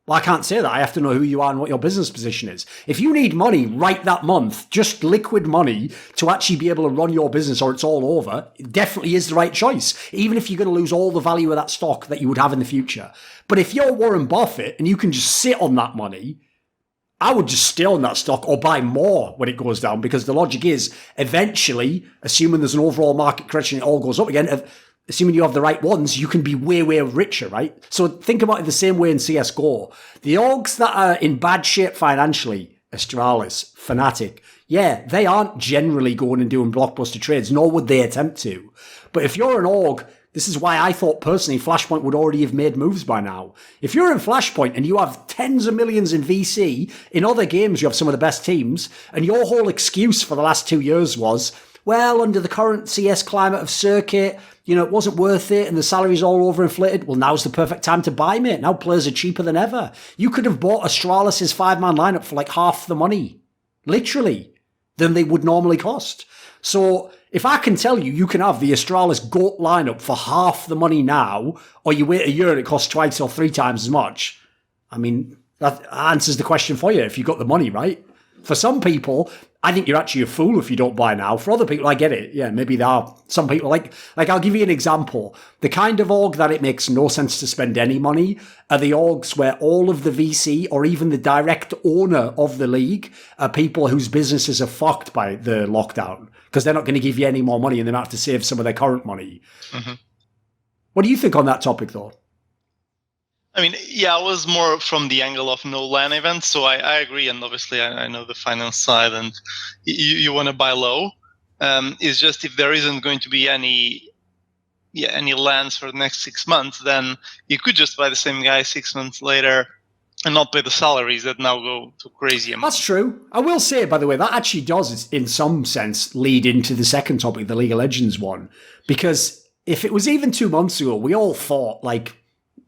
Well, I can't say that. I have to know who you are and what your business position is. If you need money right that month, just liquid money to actually be able to run your business or it's all over, it definitely is the right choice, even if you're going to lose all the value of that stock that you would have in the future. But if you're Warren Buffett and you can just sit on that money, I would just stay on that stock or buy more when it goes down, because the logic is eventually, assuming there's an overall market correction, it all goes up again. Assuming you have the right ones, you can be way, way richer, right? So think about it the same way in CSGO. The orgs that are in bad shape financially, Astralis, Fnatic, yeah, they aren't generally going and doing blockbuster trades, nor would they attempt to. But if you're an org, this is why I thought personally Flashpoint would already have made moves by now. If you're in Flashpoint and you have tens of millions in VC, in other games you have some of the best teams, and your whole excuse for the last 2 years was, well, under the current CS climate of circuit, it wasn't worth it and the salary's all overinflated. Well, now's the perfect time to buy, mate. Now players are cheaper than ever. You could have bought Astralis' 5-man lineup for like half the money, literally, than they would normally cost. So if I can tell you can have the Astralis GOAT lineup for half the money now, or you wait a year and it costs twice or 3 times as much, I mean, that answers the question for you if you got the money, right? For some people, I think you're actually a fool if you don't buy now. For other people, I get it. Yeah, maybe there are some people like I'll give you an example. The kind of org that it makes no sense to spend any money are the orgs where all of the VC or even the direct owner of the league are people whose businesses are fucked by the lockdown because they're not going to give you any more money and they might have to save some of their current money. Mm-hmm. What do you think on that topic, though? I mean, yeah, I was more from the angle of no LAN events, so I agree, and obviously I know the finance side, and you want to buy low. It's just if there isn't going to be any LANs for the next 6 months, then you could just buy the same guy 6 months later and not pay the salaries that now go to crazy amounts. That's true. I will say, by the way, that actually does, in some sense, lead into the second topic, the League of Legends one, because if it was even 2 months ago, we all thought, like,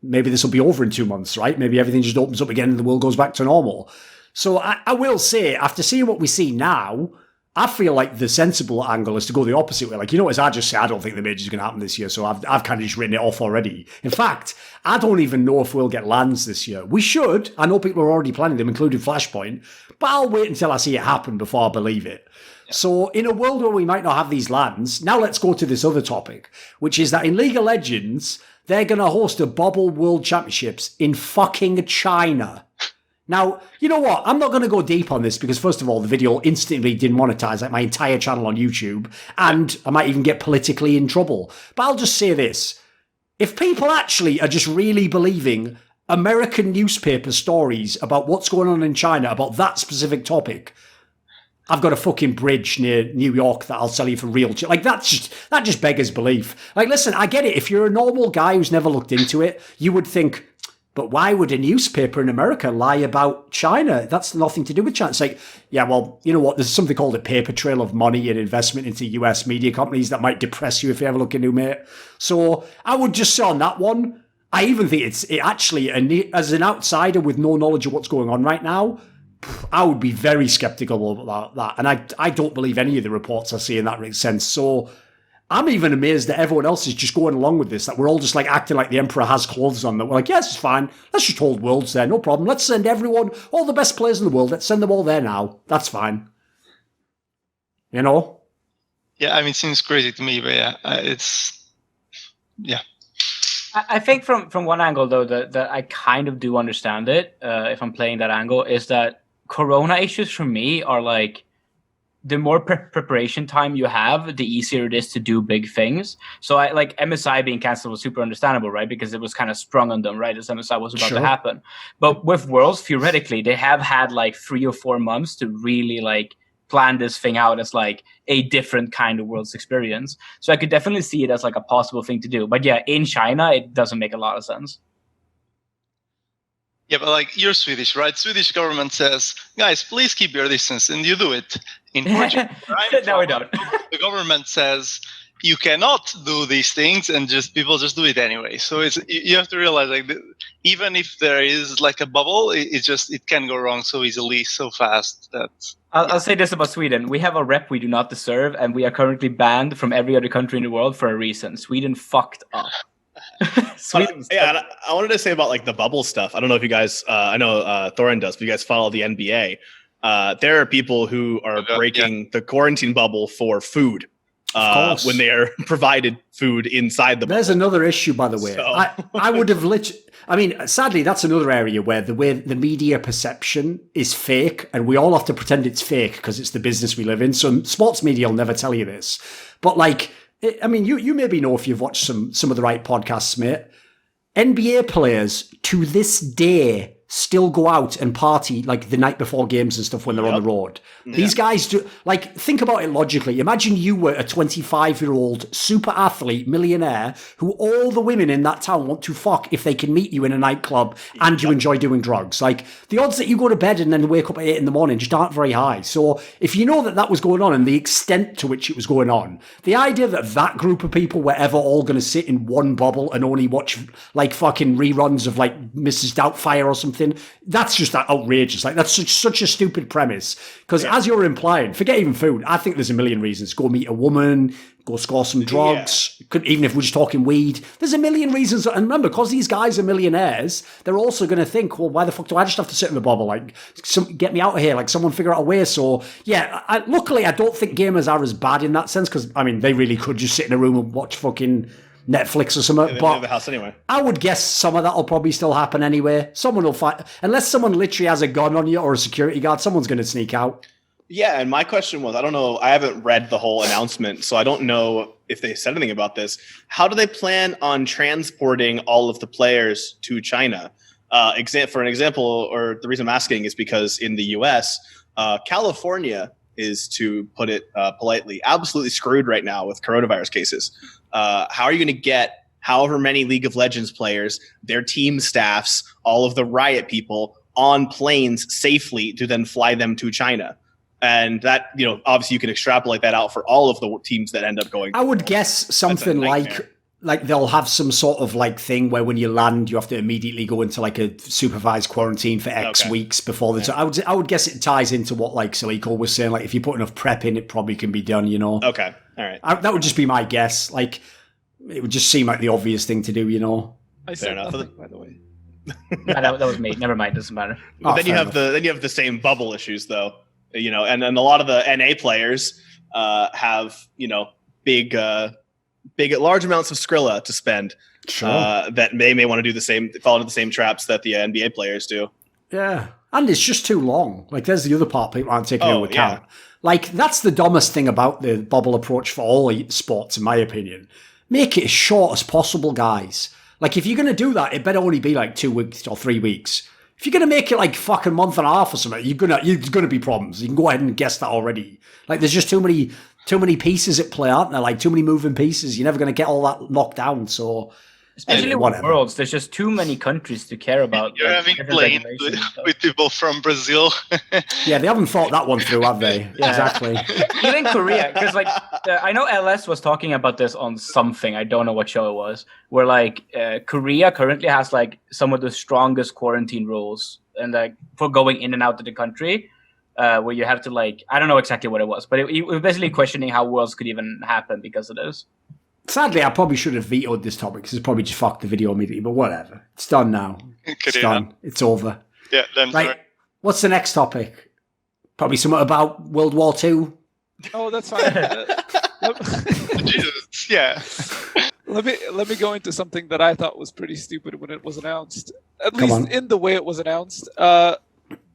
maybe this will be over in 2 months, right? Maybe everything just opens up again and the world goes back to normal. So I will say, after seeing what we see now, I feel like the sensible angle is to go the opposite way. Like, as I just say, I don't think the major's going to happen this year, so I've kind of just written it off already. In fact, I don't even know if we'll get LANs this year. We should. I know people are already planning them, including Flashpoint, but I'll wait until I see it happen before I believe it. Yeah. So in a world where we might not have these LANs, now let's go to this other topic, which is that in League of Legends, they're going to host a Bubble World Championships in fucking China. Now, you know what? I'm not going to go deep on this because, first of all, the video instantly demonetized like my entire channel on YouTube, and I might even get politically in trouble. But I'll just say this. If people actually are just really believing American newspaper stories about what's going on in China about that specific topic, I've got a fucking bridge near New York that I'll sell you for real. Like, that just beggars belief. Like, listen, I get it. If you're a normal guy who's never looked into it, you would think, but why would a newspaper in America lie about China? That's nothing to do with China. It's like, yeah, well, you know what? There's something called a paper trail of money and investment into US media companies that might depress you if you ever look into it. So I would just say on that one, I even think it actually, as an outsider with no knowledge of what's going on right now, I would be very skeptical about that. And I don't believe any of the reports I see in that makes sense. So I'm even amazed that everyone else is just going along with this, that we're all just like acting like the emperor has clothes on, that we're like, yes, it's fine. Let's just hold Worlds there. No problem. Let's send everyone, all the best players in the world. Let's send them all there now. That's fine. You know? Yeah, I mean, it seems crazy to me, but yeah, yeah. I think from one angle, though, that I kind of do understand it, if I'm playing that angle, is that Corona issues for me are like, the more preparation time you have, the easier it is to do big things. So I like MSI being canceled was super understandable, right? Because it was kind of sprung on them, right? As MSI was about to happen. But with Worlds, theoretically, they have had like 3 or 4 months to really like plan this thing out as like a different kind of Worlds experience. So I could definitely see it as like a possible thing to do. But yeah, in China, it doesn't make a lot of sense. Yeah, but like, you're Swedish, right? Swedish government says, guys, please keep your distance, and you do it. In Portugal, right? No, we don't. The government says, you cannot do these things, and just people just do it anyway. So you have to realize like even if there is like a bubble, it can go wrong so easily, so fast that. I'll say this about Sweden: we have a rep we do not deserve, and we are currently banned from every other country in the world for a reason. Sweden fucked up. Yeah, I wanted to say about like the bubble stuff. I don't know if you guys, I know Thorin does, but you guys follow the NBA. There are people who are breaking the quarantine bubble for food when they are provided food inside the bubble. There's another issue, by the way. So. I would have I mean, sadly, that's another area where the way the media perception is fake, and we all have to pretend it's fake because it's the business we live in. So sports media will never tell you this. But like, I mean, you maybe know if you've watched some of the right podcasts, mate. NBA players to this day still go out and party like the night before games and stuff when they're on the road. Yeah. These guys do, like, think about it logically. Imagine you were a 25-year-old super athlete millionaire who all the women in that town want to fuck if they can meet you in a nightclub and you enjoy doing drugs. Like, the odds that you go to bed and then wake up at 8 in the morning just aren't very high. So if you know that was going on and the extent to which it was going on, the idea that group of people were ever all going to sit in one bubble and only watch like fucking reruns of like Mrs. Doubtfire or something, that's just outrageous. Like, that's such a stupid premise. Because as you're implying, forget even food, I think there's a million reasons. Go meet a woman, go score some drugs, even if we're just talking weed. There's a million reasons. And remember, because these guys are millionaires, they're also going to think, well, why the fuck do I just have to sit in the bubble? Like, get me out of here. Like, someone figure out a way. So, yeah, luckily, I don't think gamers are as bad in that sense. Because, I mean, they really could just sit in a room and watch fucking Netflix or something. They but leave the house anyway. I would guess some of that will probably still happen anyway. Someone will fight. Unless someone literally has a gun on you or a security guard, someone's going to sneak out. Yeah, and my question was, I don't know, I haven't read the whole announcement, so I don't know if they said anything about this. How do they plan on transporting all of the players to China? For an example, or the reason I'm asking is because in the US, California is, to put it politely, absolutely screwed right now with coronavirus cases. How are you going to get however many League of Legends players, their team staffs, all of the Riot people on planes safely to then fly them to China? And that, obviously you can extrapolate that out for all of the teams that end up going. I would guess something like they'll have some sort of like thing where when you land, you have to immediately go into like a supervised quarantine for X weeks before the. I would guess it ties into what like Soliko was saying. Like if you put enough prep in, it probably can be done. Okay, all right. That would just be my guess. Like it would just seem like the obvious thing to do. I said nothing, by the way. that was me. Never mind. Doesn't matter. But then you have the same bubble issues though. And a lot of the NA players have big large amounts of Skrilla to spend. Sure. That they may want to do the same, fall into the same traps that the NBA players do. Yeah, and it's just too long. Like there's the other part people aren't taking into account. Yeah. Like that's the dumbest thing about the bubble approach for all sports, in my opinion. Make it as short as possible, guys. Like if you're going to do that, it better only be like 2 weeks or 3 weeks. If you're going to make it like fucking month and a half or something, you're gonna be problems. You can go ahead and guess that already. Like there's just too many pieces at play, aren't there? Like too many moving pieces. You're never going to get all that locked down. So especially with Worlds, there's just too many countries to care about. You're having played with people from Brazil. Yeah, they haven't thought that one through, have they? Yeah. Exactly. Even Korea, because like I know LS was talking about this on something. I don't know what show it was. Where like Korea currently has like some of the strongest quarantine rules, and like for going in and out of the country. Where you have to like, I don't know exactly what it was, but it was basically questioning how Worlds could even happen because of this. Sadly, I probably should have vetoed this topic because it's probably just fucked the video immediately, but whatever. It's done now. It's done. It's over. Yeah, then right. What's the next topic? Probably something about World War II? Oh, that's fine. Jesus, yeah. Let me go into something that I thought was pretty stupid when it was announced. At least in the way it was announced.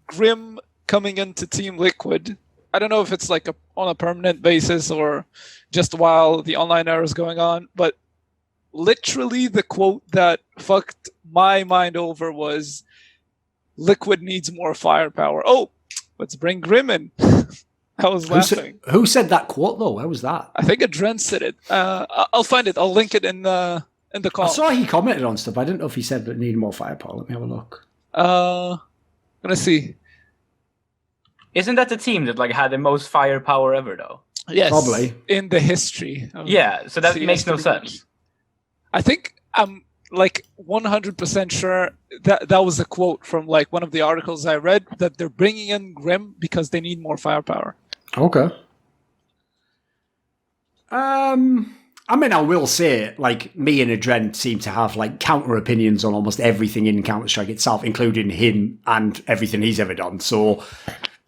Grim coming into Team Liquid. I don't know if it's like on a permanent basis or just while the online era is going on, but literally the quote that fucked my mind over was, Liquid needs more firepower. Oh, let's bring Grim in. I was laughing. Who said that quote though? Where was that? I think Adren said it. I'll find it. I'll link it in the call. I saw he commented on stuff. I didn't know if he said that needed more firepower. Let me have a look. I'm gonna see. Isn't that the team that like had the most firepower ever though? Yes, Probably. in the history. Of Yeah, so that CS makes no pretty much. sense. I think I'm like 100% sure that was a quote from like one of the articles I read, that they're bringing in Grim because they need more firepower. Okay. I mean, I will say, like, me and Adren seem to have, like, counter opinions on almost everything in Counter-Strike itself, including him and everything he's ever done. So,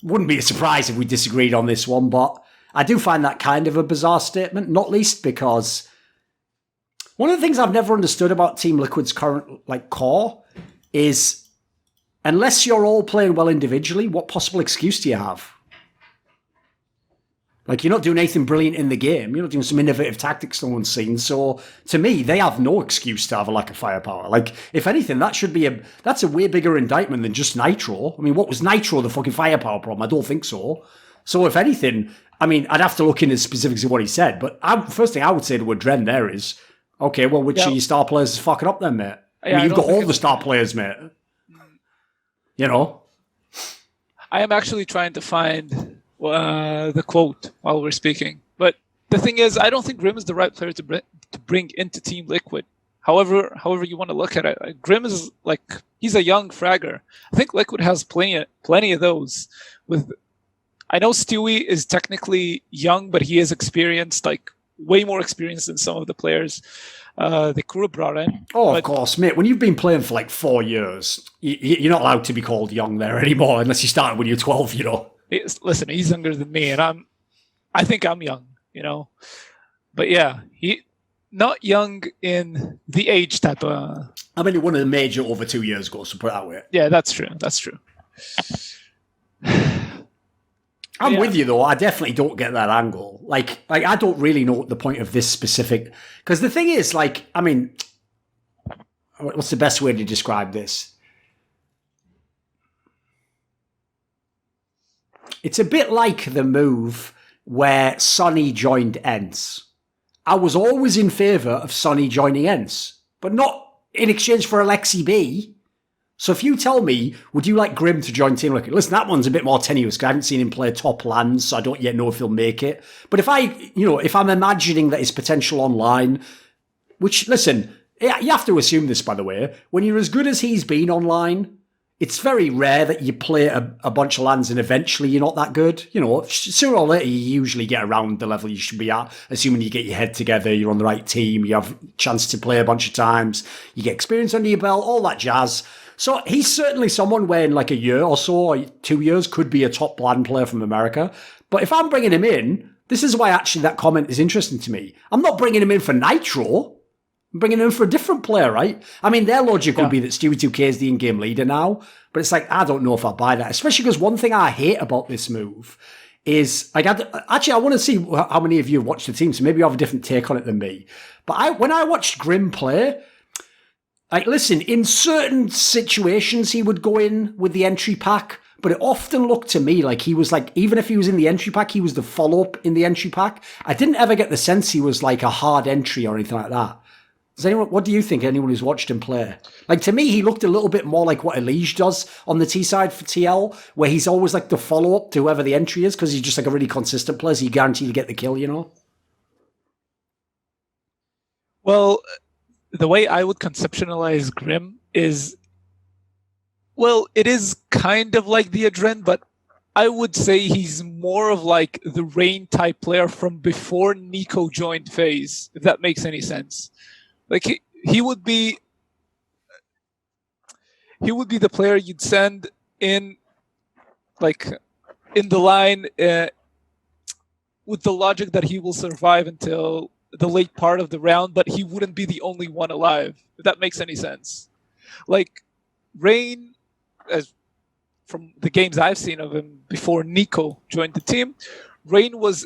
wouldn't be a surprise if we disagreed on this one, but I do find that kind of a bizarre statement, not least because one of the things I've never understood about Team Liquid's current, like, core is unless you're all playing well individually, what possible excuse do you have? Like, you're not doing anything brilliant in the game. You're not doing some innovative tactics no one's seen. So, to me, they have no excuse to have a lack of firepower. Like, if anything, that's a way bigger indictment than just Nitro. I mean, what was Nitro, the fucking firepower problem? I don't think so. So, if anything, I mean, I'd have to look into the specifics of what he said. But first thing I would say to Adren there is, okay, well, which of your star players is fucking up then, mate? I mean, you've got all the star players, mate. You know? I am actually trying to find the quote while we're speaking. But the thing is, I don't think Grim is the right player to bring into Team Liquid. However you want to look at it, Grim is like, he's a young fragger. I think Liquid has plenty of those. I know Stewie is technically young, but he is experienced, like way more experienced than some of the players the crew brought in. Oh, of course, mate. When you've been playing for like 4 years, you're not allowed to be called young there anymore unless you started when you're 12, you know. Listen, he's younger than me, and I think I'm young, you know. But yeah, he not young in the age type of. I mean, he won a major over 2 years ago, so put it that way. Yeah, that's true. That's true. I'm with you though. I definitely don't get that angle. Like I don't really know what the point of this specific. Because the thing is, like, I mean, what's the best way to describe this? It's a bit like the move where Sonny joined ENCE. I was always in favour of Sonny joining ENCE, but not in exchange for Alexi B. So if you tell me, would you like Grim to join Team Liquid? Listen, that one's a bit more tenuous because I haven't seen him play top lands, so I don't yet know if he'll make it. But if I'm imagining that his potential online, which, listen, you have to assume this, by the way, when you're as good as he's been online, it's very rare that you play a bunch of lands and eventually you're not that good. You know, sooner or later, you usually get around the level you should be at, assuming you get your head together, you're on the right team, you have a chance to play a bunch of times, you get experience under your belt, all that jazz. So he's certainly someone where in like a year or so, or 2 years, could be a top land player from America. But if I'm bringing him in, this is why actually that comment is interesting to me. I'm not bringing him in for Nitro. I'm bringing him in for a different player, right? I mean, their logic would be that Stewie 2K is the in-game leader now. But it's like, I don't know if I'll buy that. Especially because one thing I hate about this move is, like, I want to see how many of you have watched the team, so maybe you have a different take on it than me. But when I watched Grim play, like, listen, in certain situations he would go in with the entry pack, but it often looked to me like he was like, even if he was in the entry pack, he was the follow-up in the entry pack. I didn't ever get the sense he was like a hard entry or anything like that. What do you think, anyone who's watched him play? Like, to me, he looked a little bit more like what Elige does on the T side for TL, where he's always like the follow-up to whoever the entry is, because he's just like a really consistent player, so you guarantee to get the kill, you know? Well, the way I would conceptualize Grim is, well, it is kind of like the Adren, but I would say he's more of like the Rain type player from before Nico joined FaZe, if that makes any sense. Like he would be the player you'd send in, like, in the line with the logic that he will survive until the late part of the round, but he wouldn't be the only one alive, if that makes any sense. Like Rain, as from the games I've seen of him before Nico joined the team, Rain was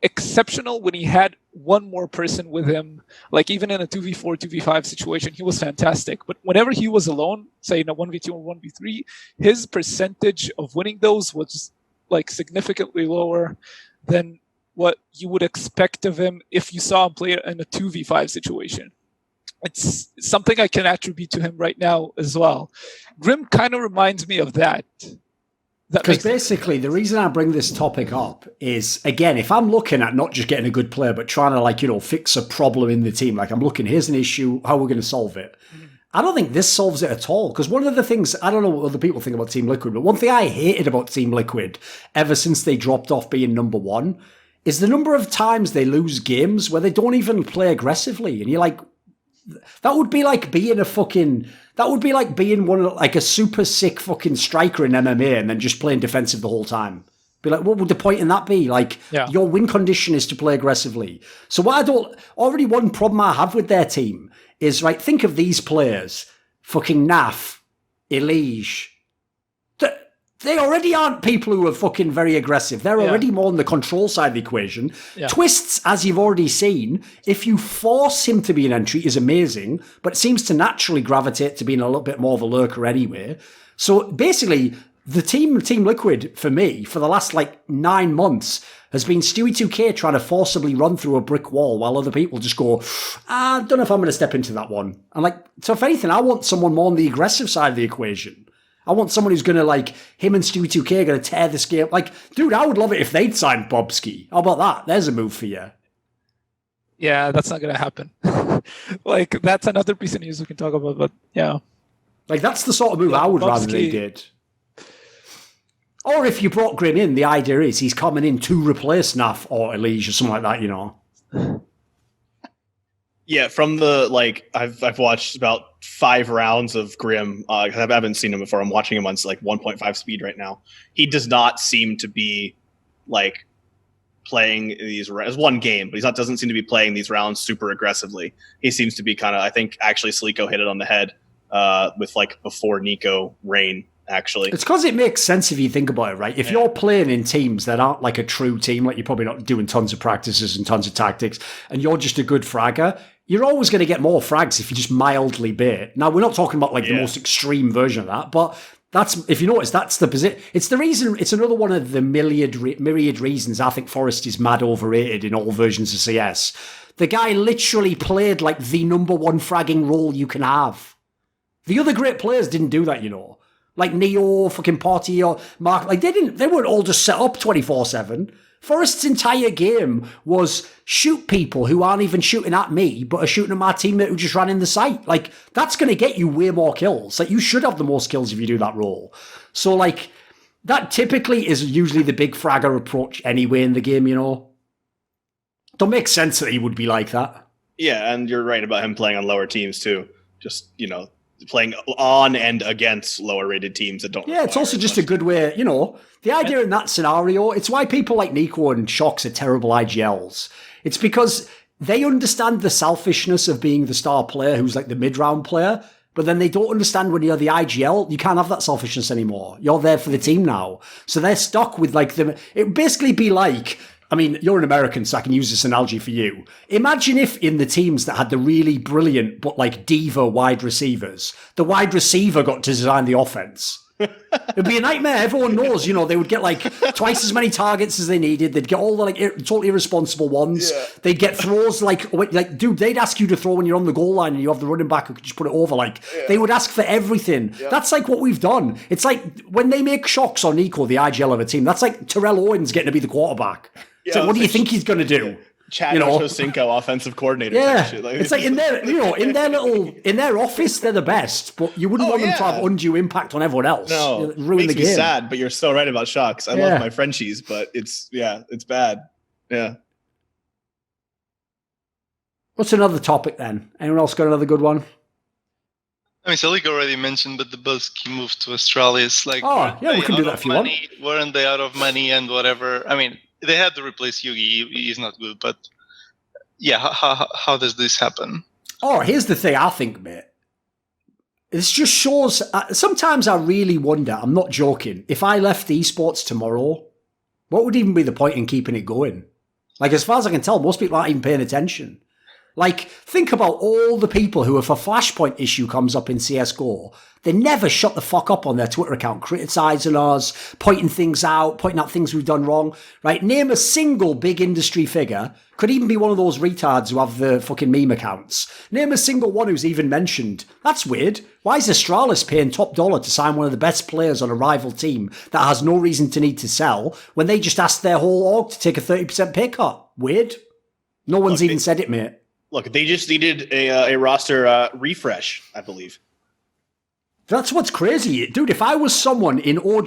exceptional when he had one more person with him. Like, even in a 2v4, 2v5 situation, he was fantastic. But whenever he was alone, say in a 1v2 or 1v3, his percentage of winning those was like significantly lower than what you would expect of him if you saw him play in a 2v5 situation. It's something I can attribute to him right now as well. Grim kind of reminds me of that. Because basically, the reason I bring this topic up is, again, if I'm looking at not just getting a good player, but trying to fix a problem in the team, like I'm looking, here's an issue, how are we going to solve it? I don't think this solves it at all. Because one of the things, I don't know what other people think about Team Liquid, but one thing I hated about Team Liquid ever since they dropped off being number one is the number of times they lose games where they don't even play aggressively. And you're like, that would be like being a super sick fucking striker in MMA and then just playing defensive the whole time. Be like, what would the point in that be? Your win condition is to play aggressively. So one problem I have with their team is, think of these players, fucking Naf, Elige. They already aren't people who are fucking very aggressive. They're already more on the control side of the equation. Yeah. Twists, as you've already seen, if you force him to be an entry, is amazing, but it seems to naturally gravitate to being a little bit more of a lurker anyway. So basically, the Team Liquid, for me, for the last 9 months, has been Stewie 2K trying to forcibly run through a brick wall while other people just go, I don't know if I'm going to step into that one. And so if anything, I want someone more on the aggressive side of the equation. I want someone who's going to, him and Stewie 2K are going to tear this game. Dude, I would love it if they'd signed Bobski. How about that? There's a move for you. Yeah, that's not going to happen. That's another piece of news we can talk about, but yeah. That's the sort of move I would rather they did. Or if you brought Grim in, the idea is he's coming in to replace Naf or Elige or something like that, Yeah, from the I've watched about 5 rounds of Grim. I haven't seen him before. I'm watching him on 1.5 speed right now. He does not seem to be playing these rounds. One game, but doesn't seem to be playing these rounds super aggressively. He seems to be kind of. I think actually Soliko hit it on the head with before Nico Rain. Actually, it's because it makes sense if you think about it, right? If you're playing in teams that aren't a true team, you're probably not doing tons of practices and tons of tactics, and you're just a good fragger, you're always going to get more frags if you just mildly bait. Now, we're not talking about the most extreme version of that, but that's, if you notice, that's the position. It's the reason, it's another one of the myriad reasons I think Forrest is mad overrated in all versions of CS. The guy literally played the number one fragging role you can have. The other great players didn't do that, Neo, fucking Potty, or Mark, they weren't all just set up 24/7. Forrest's entire game was shoot people who aren't even shooting at me, but are shooting at my teammate who just ran in the site. That's going to get you way more kills. You should have the most kills if you do that role. So, that typically is usually the big fragger approach anyway in the game, Don't make sense that he would be like that. Yeah, and you're right about him playing on lower teams too. Just, playing on and against lower rated teams that don't. Yeah, it's also just a good way, the idea in that scenario, it's why people like Nico and Shocks are terrible IGLs. It's because they understand the selfishness of being the star player who's the mid-round player, but then they don't understand when you're the IGL, you can't have that selfishness anymore. You're there for the team now. So they're stuck with it would basically be you're an American, so I can use this analogy for you. Imagine if in the teams that had the really brilliant but diva wide receivers, the wide receiver got to design the offense. It'd be a nightmare. Everyone knows, they would get twice as many targets as they needed. They'd get all the totally irresponsible ones. Yeah. They'd get throws dude, they'd ask you to throw when you're on the goal line and you have the running back who could just put it over. They would ask for everything. Yeah. That's what we've done. It's when they make Shocks on Nico the IGL of a team, that's Terrell Owens getting to be the quarterback. Yeah, so what do you think he's going to do? Chad Ochocinco, offensive coordinator. Yeah, it's in their office, they're the best, but you wouldn't want them to have undue impact on everyone else. No, ruin the game. Makes me sad, but you're so right about Shocks. I love my Frenchies, but it's bad. Yeah. What's another topic then? Anyone else got another good one? Soliko already mentioned, but the Bubsky move to Australia is we can do that if you want. Weren't they out of money and whatever? They had to replace Yugi. He's not good, but how does this happen? Oh, here's the thing I think, mate. This just shows, sometimes I really wonder, I'm not joking, if I left esports tomorrow, what would even be the point in keeping it going? As far as I can tell, most people aren't even paying attention. Like, think about all the people who, if a Flashpoint issue comes up in CSGO, they never shut the fuck up on their Twitter account, criticising us, pointing things out, pointing out things we've done wrong, right? Name a single big industry figure, could even be one of those retards who have the fucking meme accounts. Name a single one who's even mentioned. That's weird. Why is Astralis paying top dollar to sign one of the best players on a rival team that has no reason to need to sell when they just asked their whole org to take a 30% pay cut? Weird. No one's even said it, mate. Look, they just needed a roster refresh, I believe. That's what's crazy. Dude, if I was someone in OG,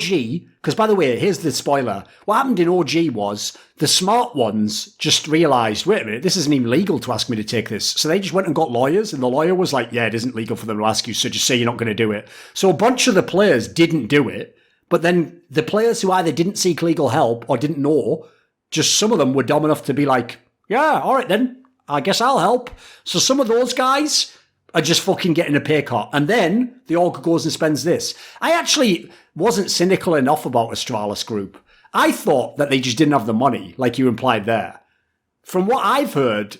because by the way, here's the spoiler. What happened in OG was the smart ones just realised, wait a minute, this isn't even legal to ask me to take this. So they just went and got lawyers, and the lawyer was like, yeah, it isn't legal for them to ask you, so just say you're not going to do it. So a bunch of the players didn't do it, but then the players who either didn't seek legal help or didn't know, just some of them were dumb enough to be like, yeah, all right then. I guess I'll help. So some of those guys are just fucking getting a pay cut. And then the org goes and spends this. I actually wasn't cynical enough about Astralis Group. I thought that they just didn't have the money, like you implied there. From what I've heard,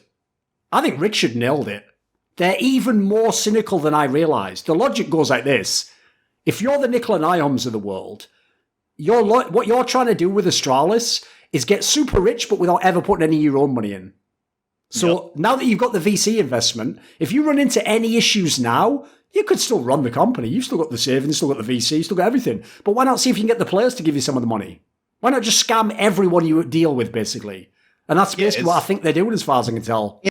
I think Richard nailed it. They're even more cynical than I realised. The logic goes like this. If you're the Nickel and Ions of the world, what you're trying to do with Astralis is get super rich, but without ever putting any of your own money in. So now that you've got the VC investment, if you run into any issues now, you could still run the company. You've still got the savings, still got the VC, still got everything. But why not see if you can get the players to give you some of the money? Why not just scam everyone you deal with, basically? And that's basically what I think they're doing, as far as I can tell.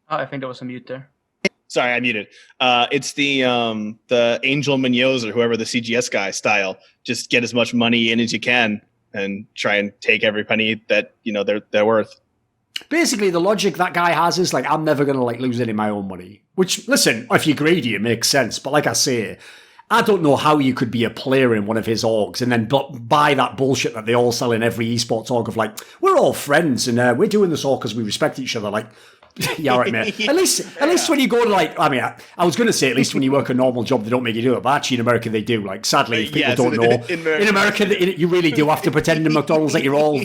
Oh, I think there was a mute there. Sorry, I muted. It's the Angel Munoz or whoever the CGS guy style. Just get as much money in as you can and try and take every penny that they're worth. Basically, the logic that guy has is like, I'm never going to lose any of my own money. Which, listen, if you're greedy, it makes sense. But like I say, I don't know how you could be a player in one of his orgs and then buy that bullshit that they all sell in every esports org of like, we're all friends and we're doing this all because we respect each other. Like, yeah, all right, mate. At least when you go to I was going to say at least when you work a normal job, they don't make you do it. But actually in America, they do. Like, sadly, if people don't know. In America, you really do have to pretend in McDonald's that you're all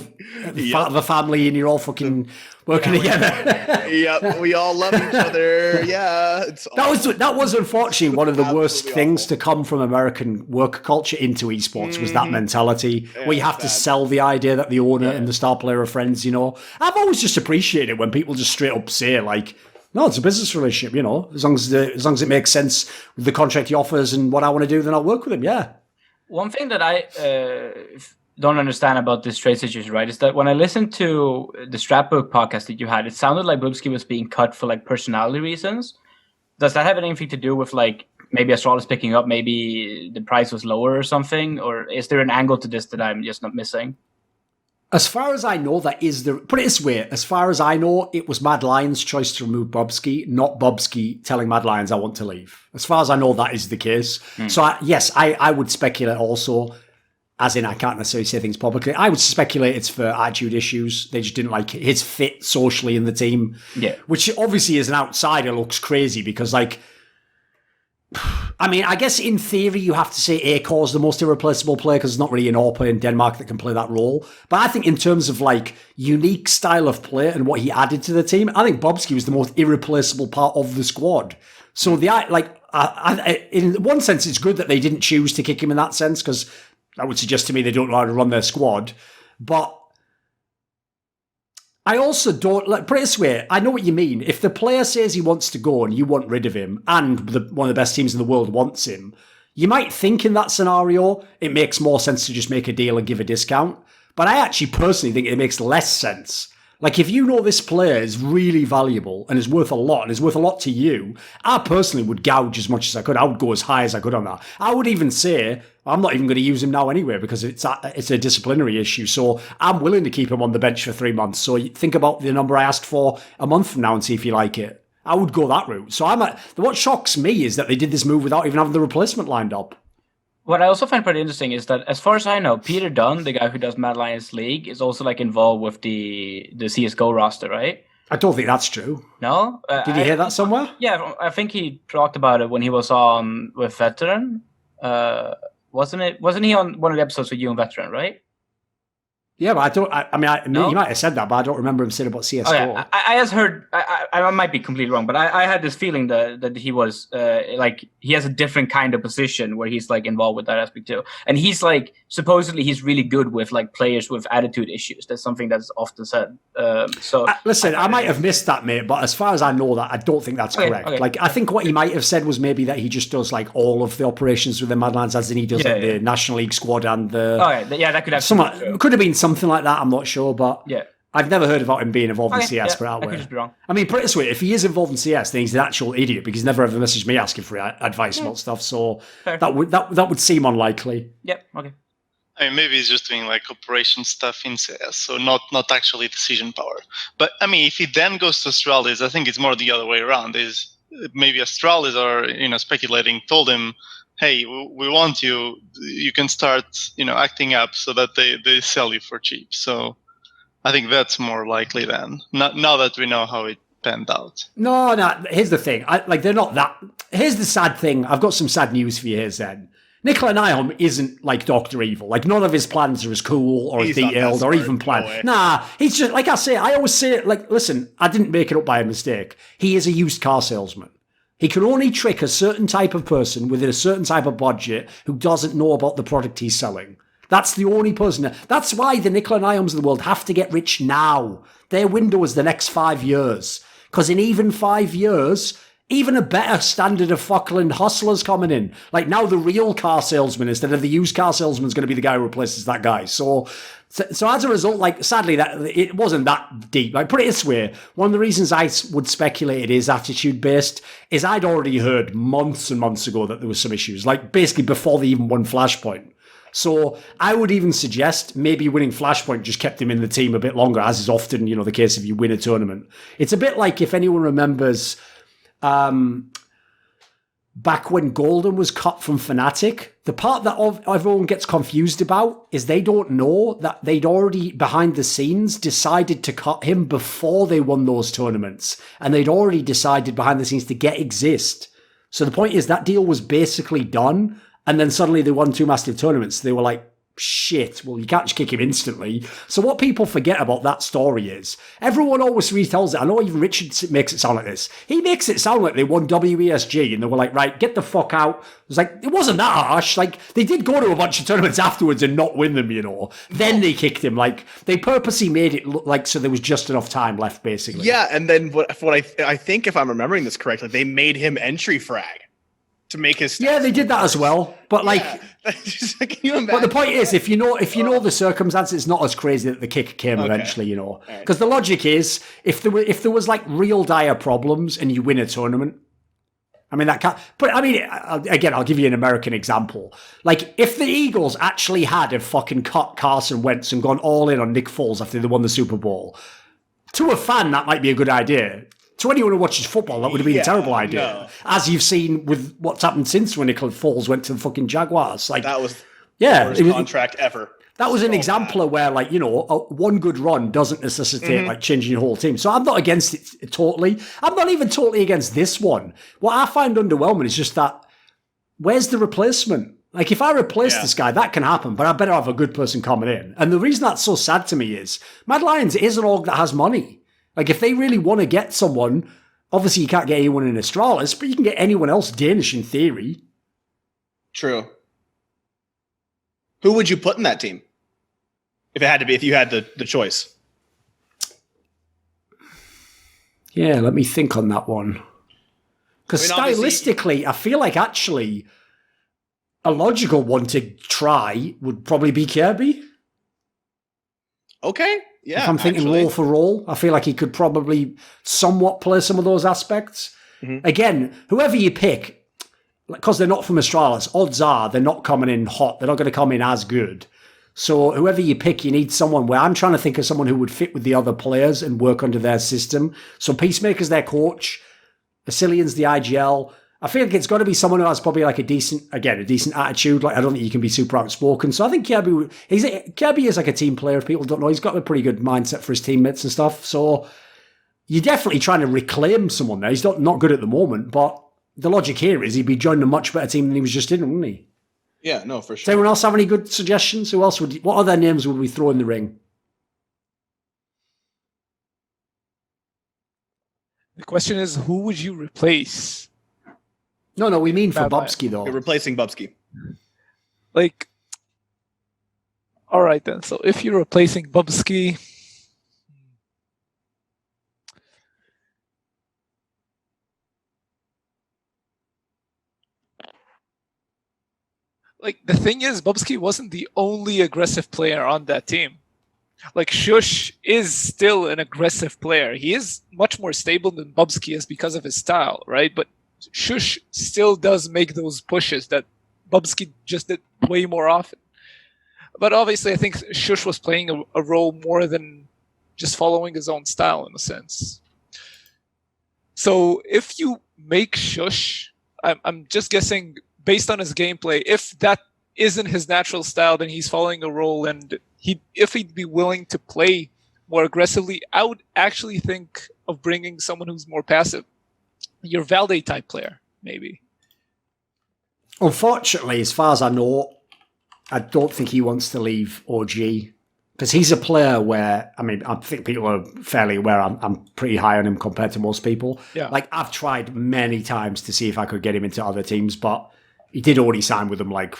part of a family and you're all fucking working together. Yeah, we all love each other. Yeah. That was unfortunately one of the worst things to come from American work culture into esports was that mentality where you have to sell the idea that the owner and the star player are friends, I've always just appreciated when people just straight up say like, no, it's a business relationship, as long as it makes sense with the contract he offers and what I want to do, then I'll work with him. Yeah. One thing that I don't understand about this trade situation, right, is that when I listened to the Scrapbook podcast that you had, it sounded like Bubsky was being cut for like personality reasons. Does that have anything to do with like maybe Astralis picking up, maybe the price was lower or something? Or is there an angle to this that I'm just not missing? As far as I know, put it this way, as far as I know, it was Mad Lion's choice to remove Bubsky, not Bubsky telling Mad Lions I want to leave. As far as I know, that is the case. So I would speculate also, as in I can't necessarily say things publicly, I would speculate it's for attitude issues. They just didn't like his fit socially in the team. Yeah. Which obviously as an outsider looks crazy because I guess in theory you have to say Akor is the most irreplaceable player because there's not really an AWPer in Denmark that can play that role. But I think in terms of like unique style of play and what he added to the team, I think Bobsky was the most irreplaceable part of the squad. So in one sense, it's good that they didn't choose to kick him in that sense because that would suggest to me they don't know how to run their squad. But I also don't, put it this way, I know what you mean. If the player says he wants to go and you want rid of him and one of the best teams in the world wants him, you might think in that scenario it makes more sense to just make a deal and give a discount. But I actually personally think it makes less sense. Like, if you know this player is really valuable and is worth a lot and is worth a lot to you, I personally would gouge as much as I could. I would go as high as I could on that. I would even say, I'm not even going to use him now anyway because it's a disciplinary issue. So I'm willing to keep him on the bench for 3 months. So you think about the number I asked for a month from now and see if you like it. I would go that route. So what shocks me is that they did this move without even having the replacement lined up. What I also find pretty interesting is that, as far as I know, Peter Dunn, the guy who does Mad Lions League, is also involved with the CSGO roster, right? I don't think that's true. No? Did you hear that somewhere? Yeah, I think he talked about it when he was on with Veteran. Wasn't he on one of the episodes with you and Veteran, right? Yeah, but I don't. I mean, No? you might have said that, but I don't remember him saying about CS:GO. Oh, yeah. I just heard. I might be completely wrong, but I had this feeling that he was like he has a different kind of position where he's like involved with that aspect too, and he's like supposedly he's really good with like players with attitude issues. That's something that's often said. Listen, I might have missed that, mate, but as far as I know, that I don't think that's correct. Okay. Like, I think what he might have said was maybe that he just does like all of the operations with the Madlands, as in he does the National League squad and the. Oh yeah, that could have could have been something like that. I'm not sure, but yeah. I've never heard about him being involved in CS. Put it that I way. could just be wrong. I mean, pretty sweet. If he is involved in CS, then he's an actual idiot because he's never ever messaged me asking for advice about stuff. So that would seem unlikely. Yep. Okay. I mean, maybe he's just doing like operation stuff in CS, so not actually decision power. But I mean, if he then goes to Astralis, I think it's more the other way around. Is maybe Astralis are speculating, told him, hey, we want you. You can start acting up so that they sell you for cheap. So I think that's more likely then. Now that we know how it panned out. No. Here's the thing. They're not that. Here's the sad thing. I've got some sad news for you here, Zen. Nikolai Nyholm isn't like Dr. Evil. Like, none of his plans are as cool or as detailed or even planned. Nah, he's just, like I always say it, like, listen, I didn't make it up by a mistake. He is a used car salesman. He can only trick a certain type of person within a certain type of budget who doesn't know about the product he's selling. That's the only person. That's why the Nikolai Nyholms of the world have to get rich now. Their window is the next 5 years. Because in even 5 years, even a better standard of Falkland hustlers coming in. Like, now the real car salesman instead of the used car salesman is going to be the guy who replaces that guy. So as a result, like, sadly, that it wasn't that deep. Like, put it this way, one of the reasons I would speculate it is attitude-based is I'd already heard months and months ago that there was some issues, like, basically before they even won Flashpoint. So I would even suggest maybe winning Flashpoint just kept him in the team a bit longer, as is often, the case if you win a tournament. It's a bit like, if anyone remembers, back when Golden was cut from Fnatic, the part that everyone gets confused about is they don't know that they'd already, behind the scenes, decided to cut him before they won those tournaments. And they'd already decided behind the scenes to get Exist. So the point is that deal was basically done. And then suddenly they won 2 massive tournaments. They were like, shit, well, you can't just kick him instantly. So what people forget about that story is, everyone always retells it. I know even Richard makes it sound like this. He makes it sound like they won WESG and they were like, right, get the fuck out. It was like, it wasn't that harsh. Like, they did go to a bunch of tournaments afterwards and not win them, Then they kicked him. Like, they purposely made it look like so there was just enough time left, basically. Yeah, and then what I think, if I'm remembering this correctly, they made him entry frag to make his. Yeah, they did that as well. But can you imagine? But the point is, if you know the circumstances, it's not as crazy that the kick came eventually, Because the logic is, if there was like real dire problems and you win a tournament, I mean that can't. But I mean, again, I'll give you an American example. Like, if the Eagles actually had fucking cut Carson Wentz and gone all in on Nick Foles after they won the Super Bowl, to a fan that might be a good idea. To anyone who watches football, that would have been a terrible idea. No. As you've seen with what's happened since when Nick Foles went to the fucking Jaguars. Like, that was the worst contract ever. That was an example of where, like, one good run doesn't necessitate like changing your whole team. So I'm not against it totally. I'm not even totally against this one. What I find underwhelming is just that, where's the replacement? Like, if I replace this guy, that can happen, but I better have a good person coming in. And the reason that's so sad to me is Mad Lions is an org that has money. Like, if they really want to get someone, obviously you can't get anyone in Astralis, but you can get anyone else Danish in theory. True. Who would you put in that team? If you had the choice. Yeah, let me think on that one. Because stylistically, I feel like actually a logical one to try would probably be Kirby. Okay. Yeah, if I'm thinking role for role, I feel like he could probably somewhat play some of those aspects. Mm-hmm. Again, whoever you pick, because they're not from Astralis, odds are they're not coming in hot. They're not going to come in as good. So whoever you pick, you need someone where I'm trying to think of someone who would fit with the other players and work under their system. So Peacemaker's their coach, Vasilian's the IGL. I feel like it's got to be someone who has probably like a decent attitude. Like, I don't think he can be super outspoken. So I think Kirby is like a team player. If people don't know, he's got a pretty good mindset for his teammates and stuff. So you're definitely trying to reclaim someone there. He's not good at the moment, but the logic here is he'd be joining a much better team than he was just in, wouldn't he? Yeah, no, for sure. Does anyone else have any good suggestions? What other names would we throw in the ring? The question is, who would you replace? No, we mean for Bye-bye. Bubsky though. You're replacing Bubsky. Like, all right then. So if you're replacing Bubsky, like the thing is, Bubsky wasn't the only aggressive player on that team. Like Shush is still an aggressive player. He is much more stable than Bubsky is because of his style, right? But Shush still does make those pushes that Bubsky just did way more often. But obviously, I think Shush was playing a role more than just following his own style in a sense. So if you make Shush, I'm just guessing based on his gameplay, if that isn't his natural style, then he's following a role, and if he'd be willing to play more aggressively, I would actually think of bringing someone who's more passive. Your Valde type player, maybe. Unfortunately, as far as I know, I don't think he wants to leave OG because he's a player where, I mean, I think people are fairly aware I'm pretty high on him compared to most people. Yeah. Like, I've tried many times to see if I could get him into other teams, but he did already sign with them like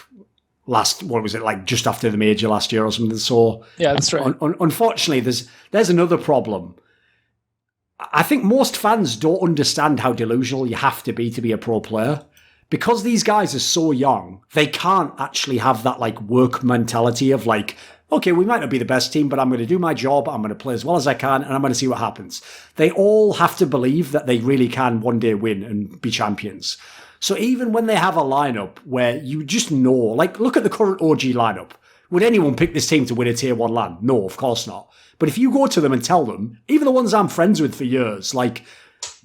just after the major last year or something. So yeah, that's right. Unfortunately, there's another problem. I think most fans don't understand how delusional you have to be a pro player. Because these guys are so young, they can't actually have that like work mentality of like, okay, we might not be the best team, but I'm going to do my job, I'm going to play as well as I can, and I'm going to see what happens. They all have to believe that they really can one day win and be champions. So even when they have a lineup where you just know, like, look at the current OG lineup. Would anyone pick this team to win a tier 1 LAN? No, of course not. But if you go to them and tell them, even the ones I'm friends with for years, like,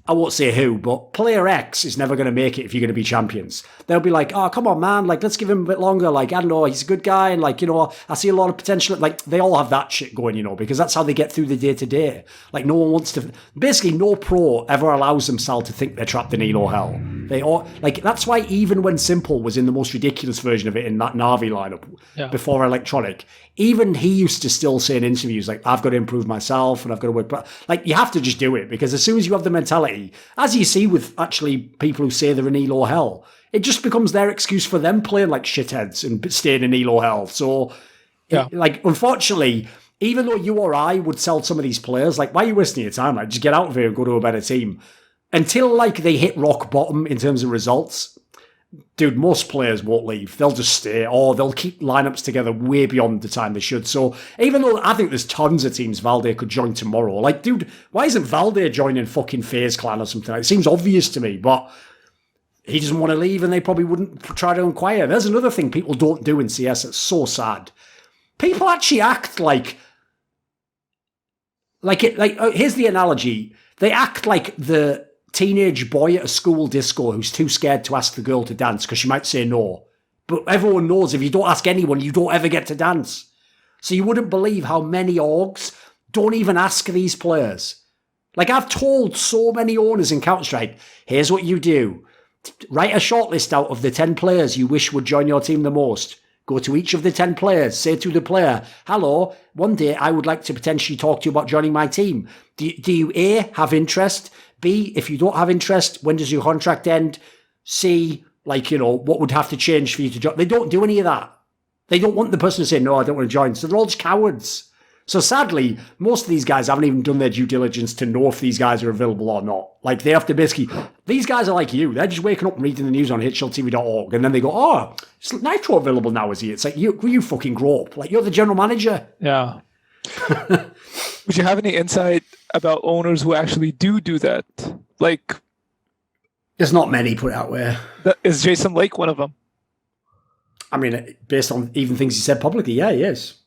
I won't say who, but player X is never going to make it if you're going to be champions. They'll be like, oh, come on, man. Like, let's give him a bit longer. Like, I don't know, he's a good guy. And like, you know, I see a lot of potential. Like, they all have that shit going, you know, because that's how they get through the day to day. Like, no one wants to, basically no pro ever allows themselves to think they're trapped in Elo hell. They all, like, that's why even when Simple was in the most ridiculous version of it in that Navi lineup before Electronic, even he used to still say in interviews, like, I've got to improve myself and I've got to work. But like, you have to just do it because as soon as you have the mentality, as you see with actually people who say they're in Elo hell, it just becomes their excuse for them playing like shitheads and staying in Elo hell. So, like, unfortunately, even though you or I would sell some of these players, like, why are you wasting your time? Like, just get out of here and go to a better team. Until, like, they hit rock bottom in terms of results, dude, most players won't leave. They'll just stay, or they'll keep lineups together way beyond the time they should. So even though I think there's tons of teams Valde could join tomorrow, like, dude, why isn't Valde joining fucking FaZe Clan or something? It seems obvious to me, but he doesn't want to leave and they probably wouldn't try to inquire. There's another thing people don't do in CS that's so sad. People actually act like here's the analogy. They act like the teenage boy at a school disco who's too scared to ask the girl to dance because she might say no. But everyone knows if you don't ask anyone, you don't ever get to dance. So you wouldn't believe how many orgs don't even ask these players. Like, I've told so many owners in Counter-Strike, here's what you do. Write a shortlist out of the 10 players you wish would join your team the most. Go to each of the 10 players. Say to the player, hello, one day I would like to potentially talk to you about joining my team. Do you A, have interest? B, if you don't have interest, when does your contract end? C, like, you know, what would have to change for you to join? They don't do any of that. They don't want the person to say, no, I don't want to join. So they're all just cowards. So sadly, most of these guys haven't even done their due diligence to know if these guys are available or not. Like, they have to basically, these guys are like you. They're just waking up and reading the news on HLTV.org. And then they go, oh, is Nitro available now, is he? It's like, you fucking grow up. Like, you're the general manager. Yeah. Would you have any insight about owners who actually do that? Like, there's not many, put it that way. Is Jason Lake one of them? I mean, based on even things he said publicly, yeah, he is.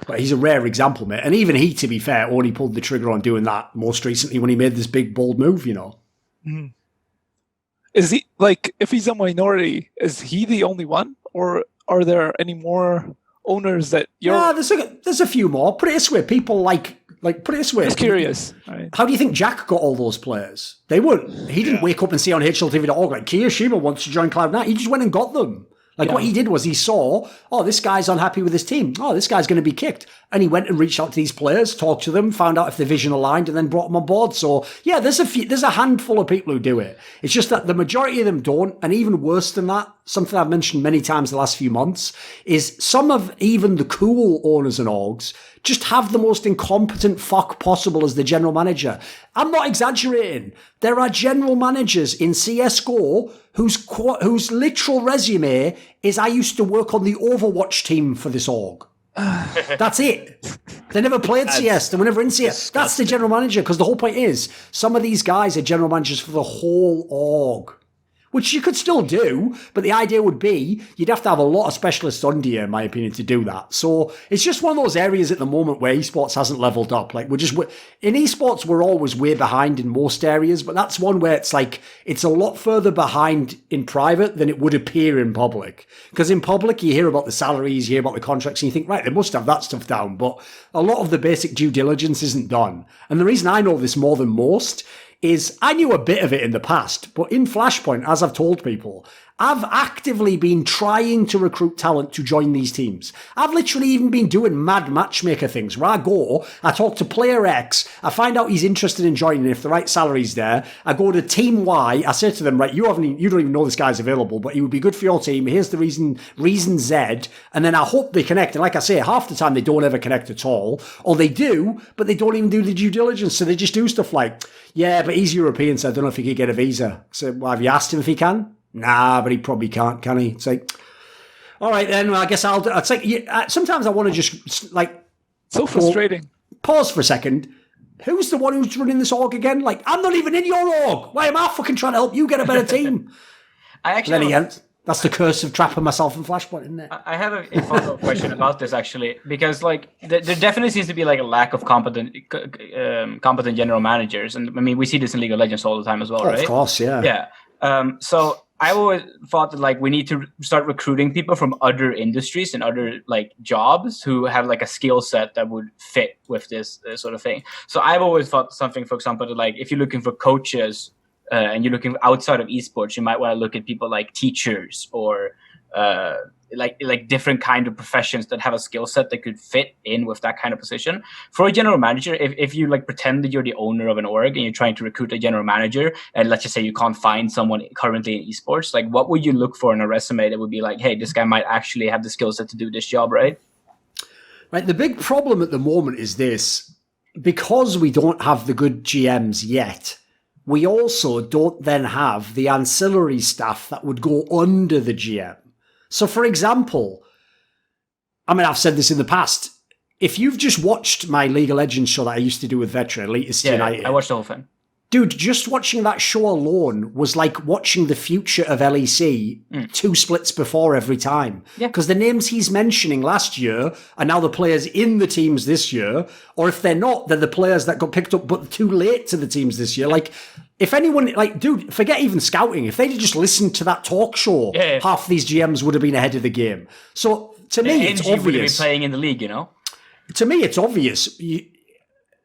But he's a rare example, mate. And even he, to be fair, only pulled the trigger on doing that most recently when he made this big, bold move, you know. Mm. Is he, like, if he's a minority, is he the only one? Or are there any more owners that you're... Yeah, there's a few more. Put it this way, people like put it this way. Just curious. Right. How do you think Jack got all those players? They wouldn't. He didn't wake up and say on HLTV.org, like, Kiyoshima wants to join Cloud9. He just went and got them. Like what he did was he saw, oh, this guy's unhappy with his team. Oh, this guy's going to be kicked. And he went and reached out to these players, talked to them, found out if their vision aligned, and then brought them on board. So yeah, there's a handful of people who do it. It's just that the majority of them don't. And even worse than that, something I've mentioned many times the last few months, is some of even the cool owners and orgs just have the most incompetent fuck possible as the general manager. I'm not exaggerating. There are general managers in CSGO whose literal resume is, I used to work on the Overwatch team for this org. That's it. They never played CS. They were never in CS. That's the general manager, because the whole point is some of these guys are general managers for the whole org. Which you could still do, but the idea would be you'd have to have a lot of specialists under you, in my opinion, to do that. So it's just one of those areas at the moment where esports hasn't leveled up. Like in esports, we're always way behind in most areas, but that's one where it's like it's a lot further behind in private than it would appear in public. Because in public, you hear about the salaries, you hear about the contracts, and you think, right, they must have that stuff down. But a lot of the basic due diligence isn't done. And the reason I know this more than most is I knew a bit of it in the past, but in Flashpoint, as I've told people, I've actively been trying to recruit talent to join these teams. I've literally even been doing mad matchmaker things where I go, I talk to player X, I find out he's interested in joining if the right salary's there. I go to team Y, I say to them, right, you don't even know this guy's available, but he would be good for your team. Here's the reason Z. And then I hope they connect. And like I say, half the time they don't ever connect at all, or they do, but they don't even do the due diligence. So they just do stuff like, yeah, but he's European, so I don't know if he could get a visa. So well, have you asked him if he can? Nah, but he probably can't, can he? It's like, all right, then, well, I guess I'll do. It's like, sometimes I want to just, like... So frustrating. Pause for a second. Who's the one who's running this org again? Like, I'm not even in your org. Why am I fucking trying to help you get a better team? That's the curse of trapping myself in Flashpoint, isn't it? I have a follow-up question about this, actually, because like there definitely seems to be like a lack of competent general managers, and I mean we see this in League of Legends all the time as well, right? Of course, yeah. Yeah. So I always thought that like we need to start recruiting people from other industries and other like jobs who have like a skill set that would fit with this sort of thing. So I've always thought something, for example, that like if you're looking for coaches. And you're looking outside of esports, you might want to look at people like teachers or like different kind of professions that have a skill set that could fit in with that kind of position. For a general manager, if you like pretend that you're the owner of an org and you're trying to recruit a general manager, and let's just say you can't find someone currently in esports, like what would you look for in a resume that would be like, hey, this guy might actually have the skill set to do this job, right? Right. The big problem at the moment is this: because we don't have the good GMs yet. We also don't then have the ancillary staff that would go under the GM. So, for example, I mean, I've said this in the past. If you've just watched my League of Legends show that I used to do with Veteran, Elitist United. I watched the whole thing. Dude, just watching that show alone was like watching the future of LEC 2 splits before every time. Because the names he's mentioning last year are now the players in the teams this year. Or if they're not, they're the players that got picked up but too late to the teams this year. Like, if anyone, like, dude, forget even scouting. If they'd just listened to that talk show, half these GMs would have been ahead of the game. So, to me, it's obvious. Would have been playing in the league, you know? To me, it's obvious.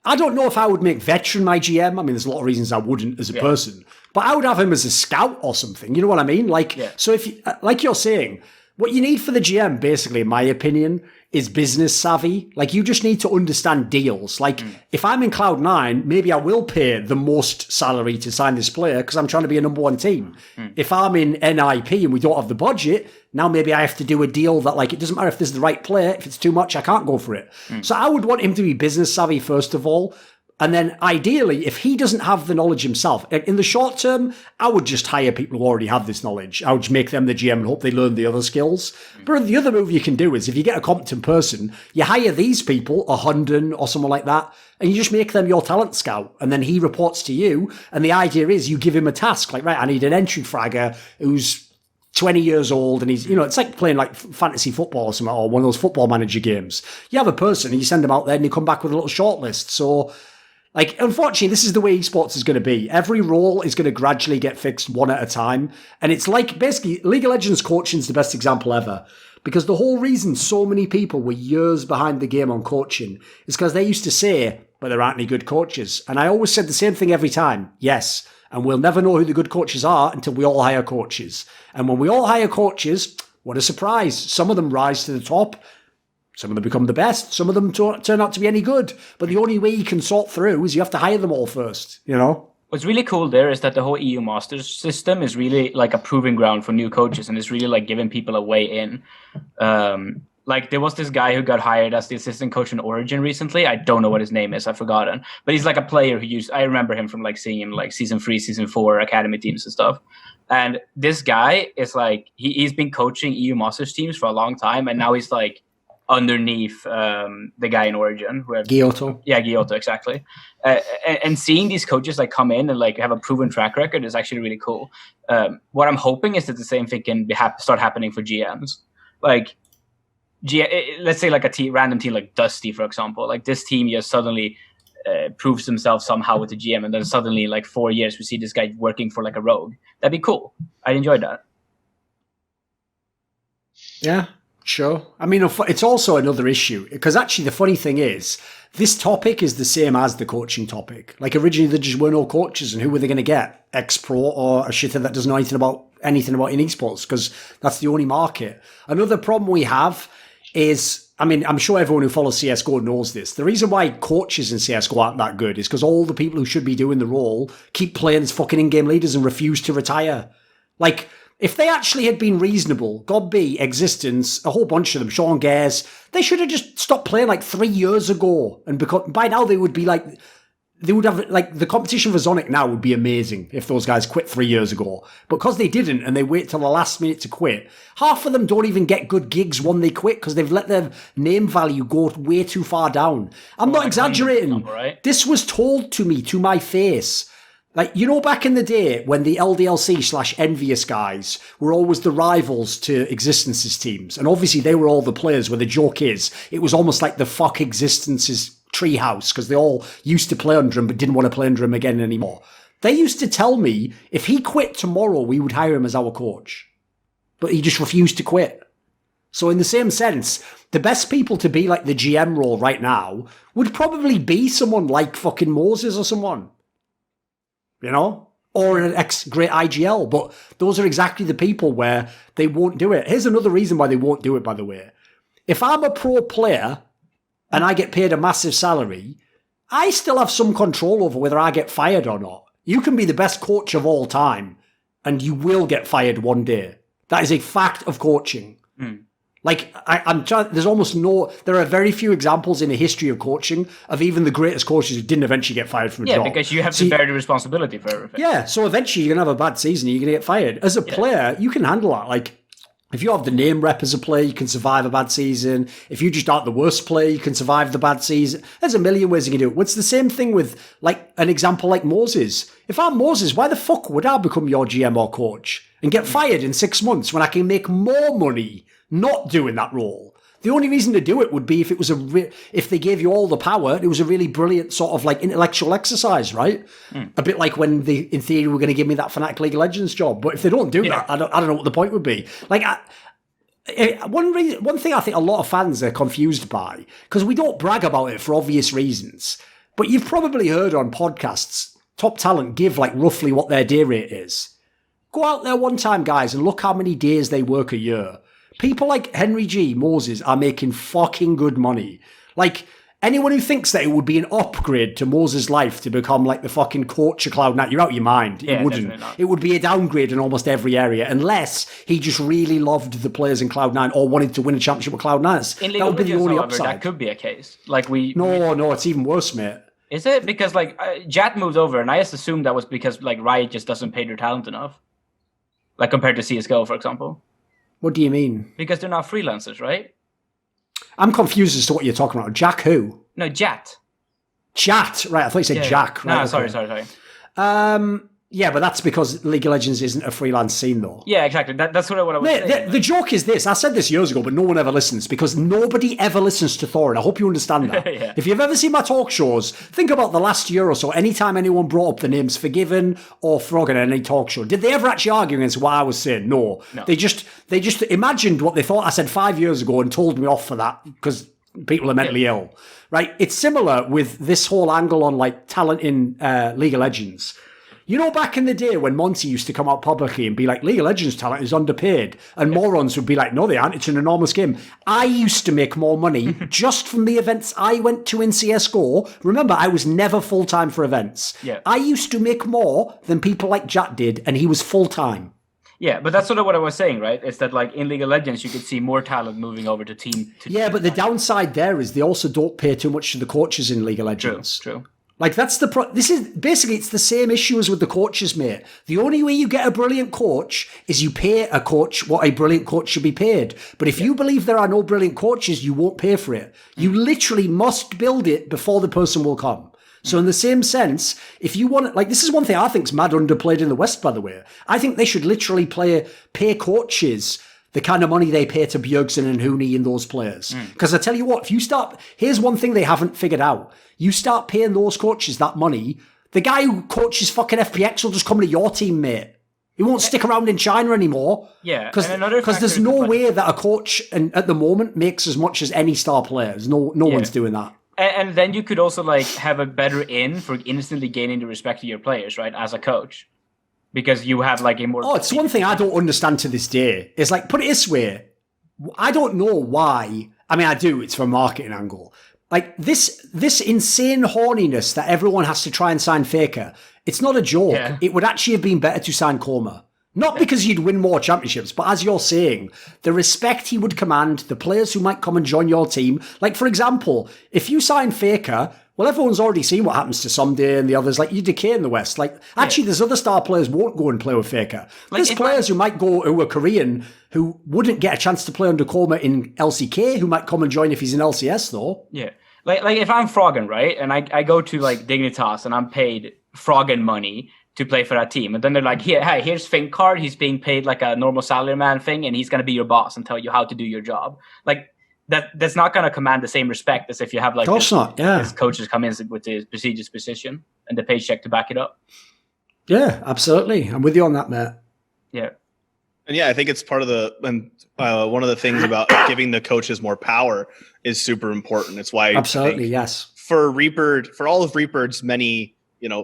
I don't know if I would make Veteran my GM. I mean, there's a lot of reasons I wouldn't as a person. But I would have him as a scout or something. You know what I mean? Like, so if you, like you're saying, what you need for the GM, basically, in my opinion, is business savvy. Like, you just need to understand deals. Like, if I'm in Cloud9, maybe I will pay the most salary to sign this player because I'm trying to be a number one team. If I'm in NIP and we don't have the budget, now maybe I have to do a deal that, like, it doesn't matter if this is the right player. If it's too much, I can't go for it. So I would want him to be business savvy, first of all. And then ideally, if he doesn't have the knowledge himself, in the short term, I would just hire people who already have this knowledge. I would just make them the GM and hope they learn the other skills. But the other move you can do is if you get a competent person, you hire these people, a Hunden or someone like that, and you just make them your talent scout. And then he reports to you. And the idea is you give him a task. Like, right, I need an entry fragger who's 20 years old and he's, you know, it's like playing like fantasy football or something, or one of those football manager games. You have a person and you send them out there and you come back with a little short list. So, like, unfortunately, this is the way esports is going to be. Every role is going to gradually get fixed one at a time. And it's like, basically, League of Legends coaching is the best example ever. Because the whole reason so many people were years behind the game on coaching is because they used to say, but there aren't any good coaches. And I always said the same thing every time. Yes. And we'll never know who the good coaches are until we all hire coaches. And when we all hire coaches, What a surprise. Some of them rise to the top. Some of them become the best. Some of them turn out to be any good. But the only way you can sort through is you have to hire them all first, you know? What's really cool there is that the whole EU Masters system is really like a proving ground for new coaches, and it's really like giving people a way in. Like there was this guy who got hired as the assistant coach in Origin recently. I don't know what his name is. I've forgotten. But he's like a player I remember him from like seeing him like season 3, season 4 academy teams and stuff. And this guy is like, he's been coaching EU Masters teams for a long time. And now he's like underneath the guy in Origin. Giotto. Yeah, Giotto, exactly. And seeing these coaches like come in and like have a proven track record is actually really cool. What I'm hoping is that the same thing can start happening for GMs. Like, let's say like a random team like Dusty, for example. Like this team just suddenly proves himself somehow with the GM, and then suddenly like 4 years we see this guy working for like a rogue. That'd be cool. I'd enjoy that. Yeah, sure. I mean, it's also another issue because actually the funny thing is this topic is the same as the coaching topic. Like originally there just were no coaches, and who were they going to get? Ex-pro or a shitter that doesn't know anything about in esports, because that's the only market. Another problem we have is, I mean, I'm sure everyone who follows CSGO knows this. The reason why coaches in CSGO aren't that good is because all the people who should be doing the role keep playing as fucking in-game leaders and refuse to retire. Like, if they actually had been reasonable, Godby, Existence, a whole bunch of them, Sean Gares, they should have just stopped playing like 3 years ago. And by now they would be like, they would have, like, the competition for Zonic now would be amazing if those guys quit 3 years ago. But because they didn't and they wait till the last minute to quit, half of them don't even get good gigs when they quit because they've let their name value go way too far down. I'm not exaggerating. Right? This was told to me, to my face. Like, you know, back in the day when the LDLC/Envious guys were always the rivals to Existence's teams, and obviously they were all the players where the joke is, it was almost like the fuck Existence's treehouse because they all used to play under him but didn't want to play under him again anymore. They used to tell me if he quit tomorrow, we would hire him as our coach. But he just refused to quit. So in the same sense, the best people to be like the GM role right now would probably be someone like fucking Moses or someone. You know? Or an ex-great IGL. But those are exactly the people where they won't do it. Here's another reason why they won't do it, by the way. If I'm a pro player and I get paid a massive salary, I still have some control over whether I get fired or not. You can be the best coach of all time, and you will get fired one day. That is a fact of coaching. Like, I'm trying, there are very few examples in the history of coaching of even the greatest coaches who didn't eventually get fired from a job. Yeah, because you have to bear the responsibility for everything. Yeah, so eventually you're going to have a bad season and you're going to get fired. As a player, you can handle that. Like, if you have the name rep as a player, you can survive a bad season. If you just aren't the worst player, you can survive the bad season. There's a million ways you can do it. It's the same thing with, like, an example like Moses. If I'm Moses, why the fuck would I become your GM or coach and get fired in 6 months when I can make more money not doing that role? The only reason to do it would be if it was if they gave you all the power, it was a really brilliant sort of like intellectual exercise, right? A bit like when they, in theory, were going to give me that Fnatic League of Legends job. But if they don't do that, I don't know what the point would be. Like, one thing I think a lot of fans are confused by, because we don't brag about it for obvious reasons, but you've probably heard on podcasts, top talent give like roughly what their day rate is. Go out there one time, guys, and look how many days they work a year. People like Henry G, Moses are making fucking good money. Like, anyone who thinks that it would be an upgrade to Moses' life to become like the fucking coach of Cloud9, you're out of your mind. Yeah, it wouldn't. It would be a downgrade in almost every area, unless he just really loved the players in Cloud9 or wanted to win a championship with Cloud9. In that would be the only upside. That could be a case. Like No, it's even worse, mate. Is it? Because like Jat moved over, and I just assumed that was because like Riot just doesn't pay their talent enough. Like compared to CSGO, for example. What do you mean? Because they're not freelancers, right? I'm confused as to what you're talking about. Jack who? No, Jat. Jat, right. I thought you said Jack. Right, No, okay. sorry. Yeah, but that's because League of Legends isn't a freelance scene, though. Yeah, exactly. That's what I was saying. The joke is this. I said this years ago, but no one ever listens because nobody ever listens to Thor, and I hope you understand that. Yeah. If you've ever seen my talk shows, think about the last year or so. Anytime anyone brought up the names Forgiven or Frog in any talk show, did they ever actually argue against what I was saying? No. They just imagined what they thought I said 5 years ago and told me off for that because people are mentally ill. Right? It's similar with this whole angle on like talent in League of Legends. You know, back in the day when Monty used to come out publicly and be like, League of Legends talent is underpaid, and morons would be like, no, they aren't, it's an enormous game. I used to make more money just from the events I went to in CSGO. Remember, I was never full-time for events. Yeah. I used to make more than people like Jack did, and he was full-time. Yeah, but that's sort of what I was saying, right? Is that like in League of Legends, you could see more talent moving over to team. But the downside there is they also don't pay too much to the coaches in League of Legends. True. Like, that's this is basically, it's the same issue as with the coaches, mate. The only way you get a brilliant coach is you pay a coach what a brilliant coach should be paid. But if you believe there are no brilliant coaches, you won't pay for it. You literally must build it before the person will come. So in the same sense, if you want, like, this is one thing I think's mad underplayed in the West, by the way. I think they should literally pay coaches the kind of money they pay to Bjergsen and Hooney and those players. Because I tell you what, here's one thing they haven't figured out. You start paying those coaches that money, the guy who coaches fucking FPX will just come to your team, mate. He won't stick around in China anymore. Yeah, because there's no way that a coach at the moment makes as much as any star players. No one's doing that. And then you could also like have a better in for instantly gaining the respect of your players, right? As a coach. Because you have like a more... Oh, it's one thing I don't understand to this day. It's like, put it this way. I don't know why. I mean, I do. It's from a marketing angle. Like, this insane horniness that everyone has to try and sign Faker, it's not a joke. Yeah. It would actually have been better to sign Koma. Not because you'd win more championships, but as you're saying, the respect he would command, the players who might come and join your team. Like, for example, if you sign Faker... Well, everyone's already seen what happens to Someday and the others. Like, you decay in the West. Like, actually, there's other star players won't go and play with Faker. Like, there's players who might go who are Korean who wouldn't get a chance to play under Koma in LCK who might come and join if he's in LCS, though. Yeah. Like if I'm Froggen, right, and I go to, like, Dignitas and I'm paid Froggen money to play for that team. And then they're like, here's Fink Card. He's being paid like a normal salaryman thing, and he's going to be your boss and tell you how to do your job. Like, that's not going to command the same respect as if you have like this coaches come in with the prestigious position and the paycheck to back it up. Yeah, absolutely. I'm with you on that, Matt. Yeah. And yeah, I think it's part of one of the things about giving the coaches more power is super important. It's why absolutely, yes. For all of Reaper's many,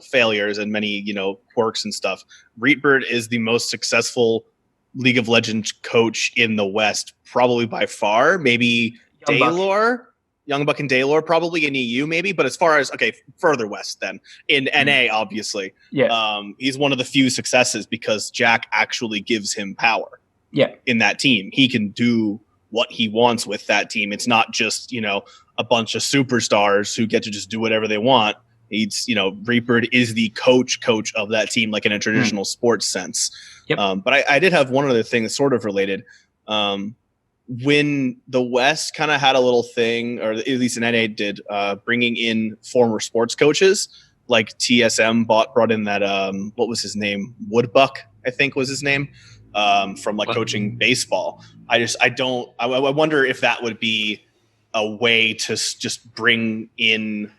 failures and many, quirks and stuff, Reaper is the most successful League of Legends coach in the West, probably by far. Maybe Young Buck and Daylor, probably in EU, maybe. But as far as further west, then in NA, obviously, he's one of the few successes because Jack actually gives him power. Yeah, in that team, he can do what he wants with that team. It's not just a bunch of superstars who get to just do whatever they want. He's, Reaper is the coach of that team, like in a traditional sports sense. Yep. But I did have one other thing that's sort of related. When the West kind of had a little thing, or at least in NA did, bringing in former sports coaches, like TSM brought in that, what was his name? Woodbuck, I think was his name, from like coaching baseball. I wonder if that would be a way to just bring in,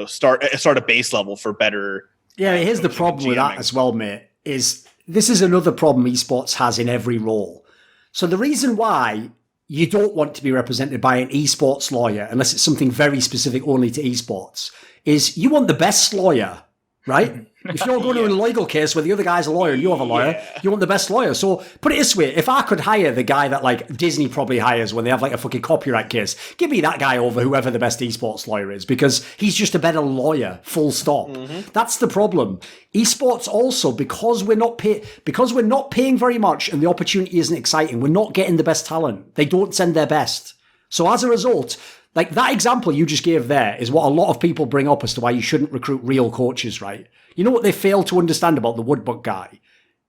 start a base level for better. Yeah, here's the problem with that as well, mate, is this is another problem esports has in every role. So the reason why you don't want to be represented by an esports lawyer, unless it's something very specific only to esports, is you want the best lawyer, right? If you're going to a legal case where the other guy's a lawyer and you have a lawyer, you want the best lawyer. So put it this way, if I could hire the guy that like Disney probably hires when they have like a fucking copyright case, give me that guy over whoever the best esports lawyer is, because he's just a better lawyer, full stop. That's the problem. Esports also, because we're not paying very much and the opportunity isn't exciting, we're not getting the best talent. They don't send their best. So as a result, like that example you just gave there is what a lot of people bring up as to why you shouldn't recruit real coaches, right? You know what they fail to understand about the Woodbuck guy?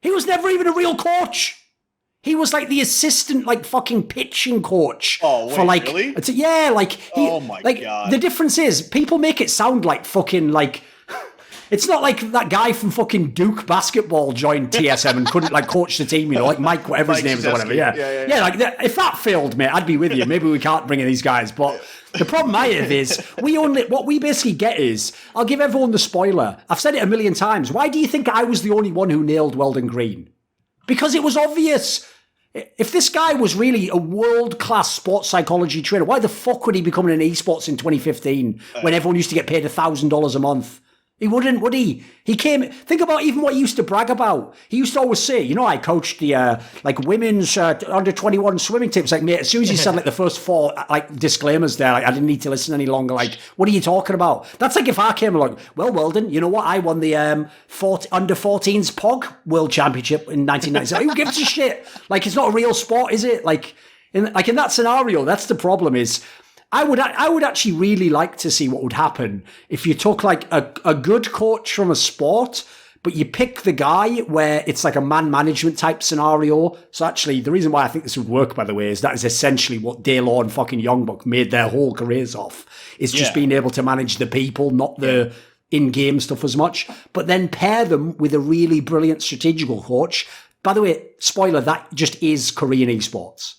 He was never even a real coach. He was like the assistant, like fucking pitching coach. Oh, wait, for like, really? Oh my God. The difference is people make it sound like fucking like, it's not like that guy from fucking Duke basketball joined TSM and couldn't like coach the team, like Mike, whatever his name is or whatever. Yeah, like if that failed, mate, I'd be with you. Maybe we can't bring in these guys, but the problem I have is what we basically get is, I'll give everyone the spoiler. I've said it a million times. Why do you think I was the only one who nailed Weldon Green? Because it was obvious. If this guy was really a world-class sports psychology trainer, why the fuck would he become an esports in 2015 when everyone used to get paid $1,000 a month? He wouldn't, would he? He came. Think about even what he used to brag about. He used to always say, I coached the women's under 21 swimming teams. Like, mate, as soon as he said the first 4 disclaimers there, I didn't need to listen any longer. Like, what are you talking about? That's like if I came along. Well, Weldon, you know what? I won the under 14s POG World Championship in 1997. Who gives a shit? Like, it's not a real sport, is it? Like in that scenario, that's the problem. Is I would actually really like to see what would happen if you took like a good coach from a sport, but you pick the guy where it's like a man management type scenario. So actually, the reason why I think this would work, by the way, is that is essentially what Daylor and fucking Youngbuck made their whole careers off. Is just being able to manage the people, not the in-game stuff as much, but then pair them with a really brilliant strategical coach. By the way, spoiler, that just is Korean esports.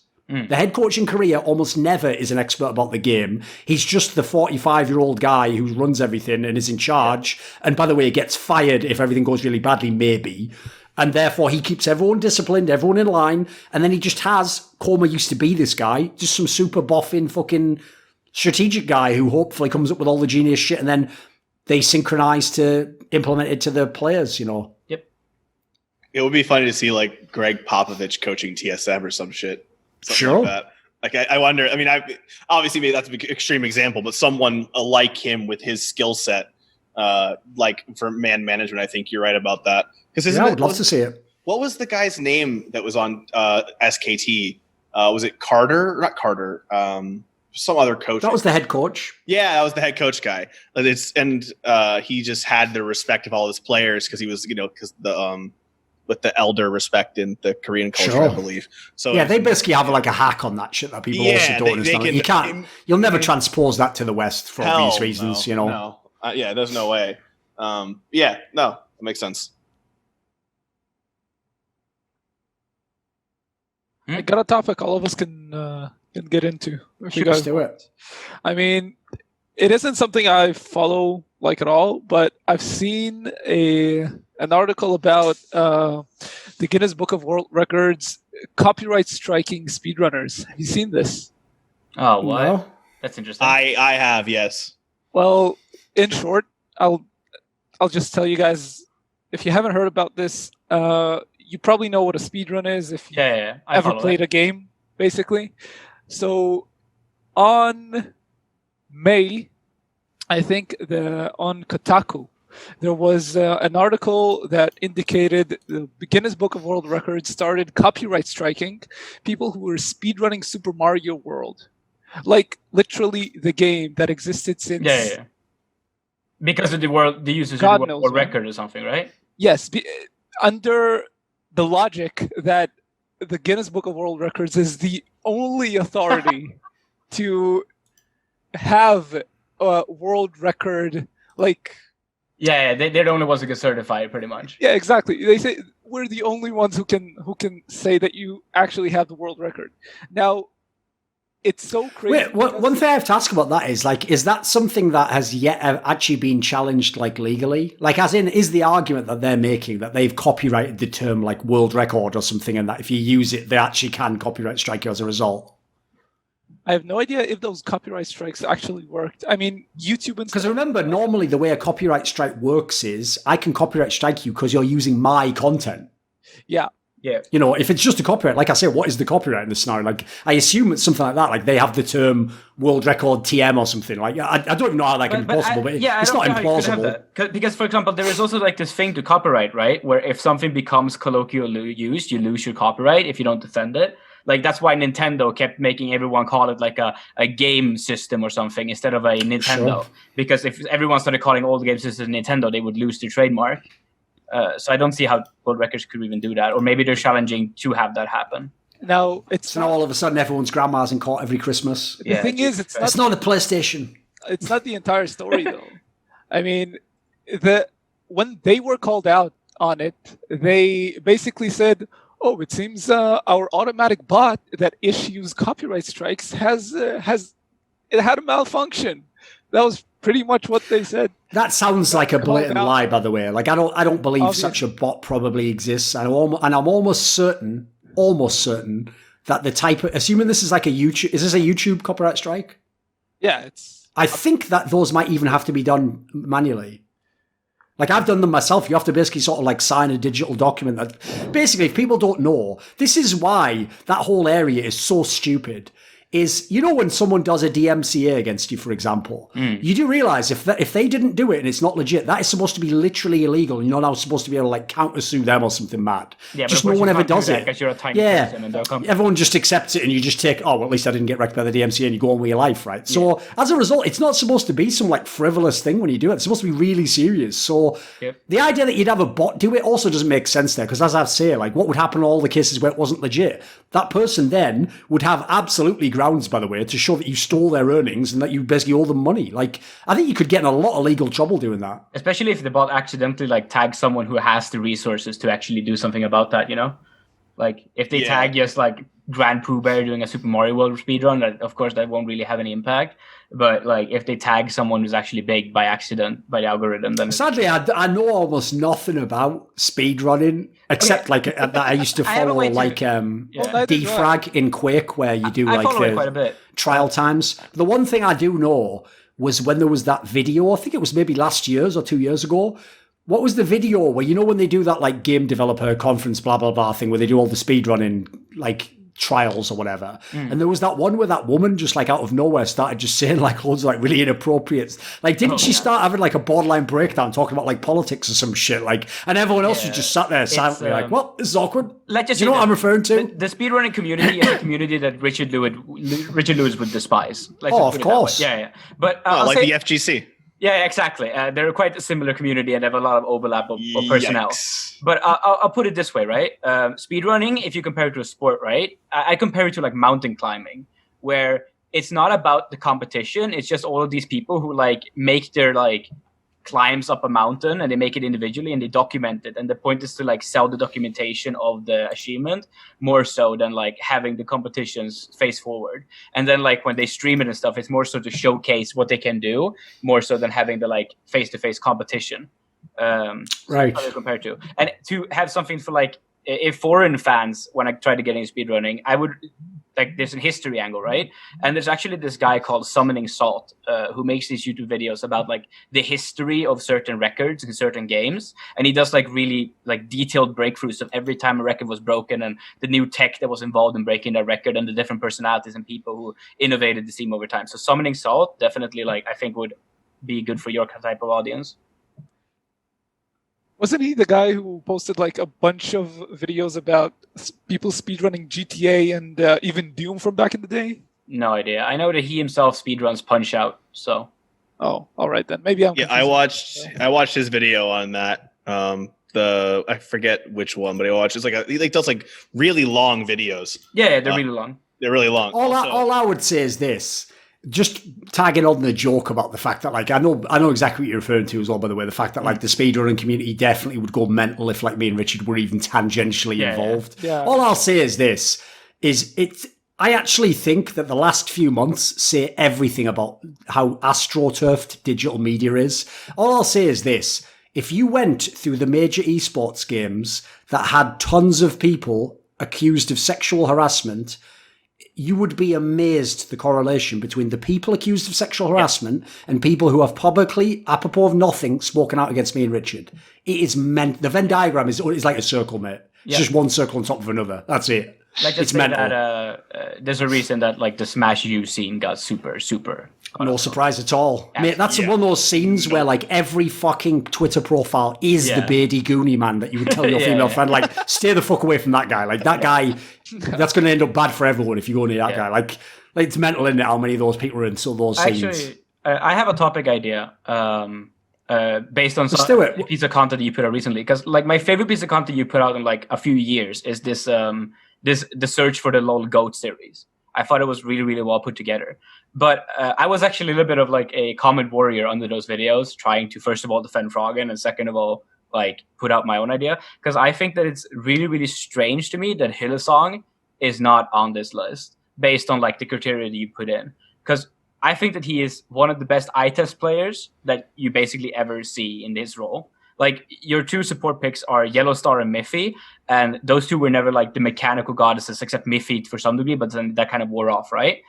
The head coach in Korea almost never is an expert about the game. He's just the 45-year-old guy who runs everything and is in charge. And by the way, gets fired if everything goes really badly, maybe. And therefore, he keeps everyone disciplined, everyone in line. And then he just has, Koma used to be this guy, just some super boffin fucking strategic guy who hopefully comes up with all the genius shit. And then they synchronize to implement it to the players, Yep. It would be funny to see like Greg Popovich coaching TSM or some shit. Sure. Like I wonder. I mean, obviously maybe that's an extreme example, but someone like him with his skill set, like for man management, I think you're right about that. Because I would love to see it. What was the guy's name that was on SKT? Was it Carter? Not Carter. Some other coach. That was the head coach. Yeah, that was the head coach guy. He just had the respect of all his players because he was, because the with the elder respect in the Korean culture, I believe. So yeah, they basically have like a hack on that shit that people also don't understand. You'll never transpose that to the West for obvious reasons, No. There's no way. That makes sense. I got a topic all of us can get into. Let's do it. I mean, it isn't something I follow like at all, but I've seen an article about the Guinness Book of World Records copyright striking speedrunners. Have you seen this? Oh, what? No. That's interesting. I have, yes. Well, in short, I'll just tell you guys, if you haven't heard about this, you probably know what a speedrun is if you ever played a game, basically. So on May, I think on Kotaku, there was an article that indicated the Guinness Book of World Records started copyright striking people who were speedrunning Super Mario World. Like, literally the game that existed since... Yeah. Because of the users of the world record or something, right? Yes. Under the logic that the Guinness Book of World Records is the only authority to have a world record, like... Yeah, they're the only ones who can certify it, pretty much. Yeah, exactly. They say we're the only ones who can say that you actually have the world record. Now, it's so crazy. Wait, one thing I have to ask about that is that something that has yet actually been challenged, like, legally? Like, as in, is the argument that they're making that they've copyrighted the term, like, world record or something, and that if you use it, they actually can copyright strike you as a result? I have no idea if those copyright strikes actually worked. I mean, YouTube and... Because remember, normally the way a copyright strike works is I can copyright strike you because you're using my content. Yeah. If it's just a copyright, like I say, what is the copyright in this scenario? Like, I assume it's something like that. Like, they have the term world record TM or something. Like, I don't even know how that can be possible, but it's not implausible. Because, for example, there is also like this thing to copyright, right? Where if something becomes colloquially used, you lose your copyright if you don't defend it. Like, that's why Nintendo kept making everyone call it like a game system or something instead of a Nintendo. Sure. Because if everyone started calling all the game systems Nintendo, they would lose their trademark. So I don't see how world records could even do that. Or maybe they're challenging to have that happen. Now, now all of a sudden everyone's grandma's in court every Christmas. The thing is, it's not a PlayStation. It's not the entire story, though. I mean, when they were called out on it, they basically said, oh, it seems our automatic bot that issues copyright strikes has had a malfunction. That was pretty much what they said. That sounds like a blatant lie, by the way. Like, I don't believe such a bot probably exists. And I'm almost certain that the type of, assuming this is like a YouTube, is this a YouTube copyright strike? Yeah, I think that those might even have to be done manually. Like, I've done them myself. You have to basically sort of like sign a digital document that basically, if people don't know, this is why that whole area is so stupid. Is, you know, when someone does a DMCA against you, for example, you do realize if they didn't do it and it's not legit, that is supposed to be literally illegal. And you're now supposed to be able to like countersue them or something mad. Yeah, just no one ever does it. Because you're a tiny person and they'll come. Everyone just accepts it and you just take, oh, well, at least I didn't get wrecked by the DMCA, and you go on with your life, right? So as a result, it's not supposed to be some like frivolous thing when you do it. It's supposed to be really serious. So the idea that you'd have a bot do it also doesn't make sense there, because as I say, like, what would happen in all the cases where it wasn't legit? That person then would have absolutely grounds, by the way, to show that you stole their earnings and that you basically owe them money. Like, I think you could get in a lot of legal trouble doing that. Especially if the bot accidentally like tags someone who has the resources to actually do something about that, you know? Like, if they tag just like Grand Pooh Bear doing a Super Mario World speedrun, of course that won't really have any impact. But like, if they tag someone who's actually big by accident by the algorithm, then sadly, I know almost nothing about speedrunning except like that I used to follow like defrag in Quake, where you do like the trial times. The one thing I do know was when there was that video, I think it was maybe last year's or 2 years ago. What was the video where, you know, when they do that like game developer conference blah blah blah thing where they do all the speedrunning like trials or whatever, and there was that one where that woman just like out of nowhere started just saying like loads of like really inappropriate, like, didn't she start having like a borderline breakdown talking about like politics or some shit, like, and everyone else was just sat there silently like, well, this is awkward. Let's just you know what I'm referring to? The speedrunning community is a community that Richard Lewis would despise. Of course. But like the FGC. Yeah, exactly. They're quite a similar community and have a lot of overlap of personnel. But I'll put it this way, right? Speedrunning, if you compare it to a sport, right? I compare it to like mountain climbing, where it's not about the competition. It's just all of these people who like make their like climbs up a mountain, and they make it individually and they document it. And the point is to like sell the documentation of the achievement more so than like having the competitions face forward. And then like when they stream it and stuff, it's more so to showcase what they can do more so than having the like face-to-face competition. Right. Compared to, and to have something for like if foreign fans, when I try to get into speedrunning, I would like, there's a history angle, right? And there's actually this guy called Summoning Salt who makes these YouTube videos about like the history of certain records in certain games, and he does like really like detailed breakthroughs of every time a record was broken and the new tech that was involved in breaking that record and the different personalities and people who innovated the scene over time. So Summoning Salt definitely, like, I think would be good for your type of audience. Wasn't he the guy who posted like a bunch of videos about people speedrunning GTA and even Doom from back in the day? No idea. I know that he himself speedruns Punch-Out, so. Oh, all right then. Maybe I'm. Yeah, I watched his video on that. I forget which one, but I watched. It's like he does like really long videos. Yeah, they're really long. They're really long. All I would say is this. Just tagging on the joke about the fact that, like, I know exactly what you're referring to as well, by the way, the fact that, like, the speedrunning community definitely would go mental if, like, me and Richard were even tangentially involved. Yeah. All I'll say is this, I actually think that the last few months say everything about how astroturfed digital media is. All I'll say is this, if you went through the major esports games that had tons of people accused of sexual harassment, you would be amazed the correlation between the people accused of sexual harassment and people who have publicly, apropos of nothing, spoken out against me and Richard. It is meant. The Venn diagram is like a circle, mate. It's just one circle on top of another. That's it. Like, it's mental. That, there's a reason that like the Smash U scene got super. No surprise at all. Mate, that's one of those scenes where like every fucking Twitter profile is the beardy Goonie man that you would tell your female friend, like, stay the fuck away from that guy. Like, that guy, that's going to end up bad for everyone if you go near that guy. Like, it's mental, isn't it, how many of those people are in some of those scenes. Actually, I have a topic idea based on a piece of content that you put out recently. Because like my favorite piece of content you put out in like a few years is this the Search for the LOL GOAT series. I thought it was really, really well put together. But I was actually a little bit of like a comment warrior under those videos, trying to, first of all, defend Froggen, and second of all, like, put out my own idea. Because I think that it's really, really strange to me that Hillsong is not on this list based on like the criteria that you put in. Because I think that he is one of the best eye-test players that you basically ever see in this role. Like, your two support picks are Yellowstar and Miffy, and those two were never like the mechanical goddesses, except Miffy for some degree, but then that kind of wore off, right?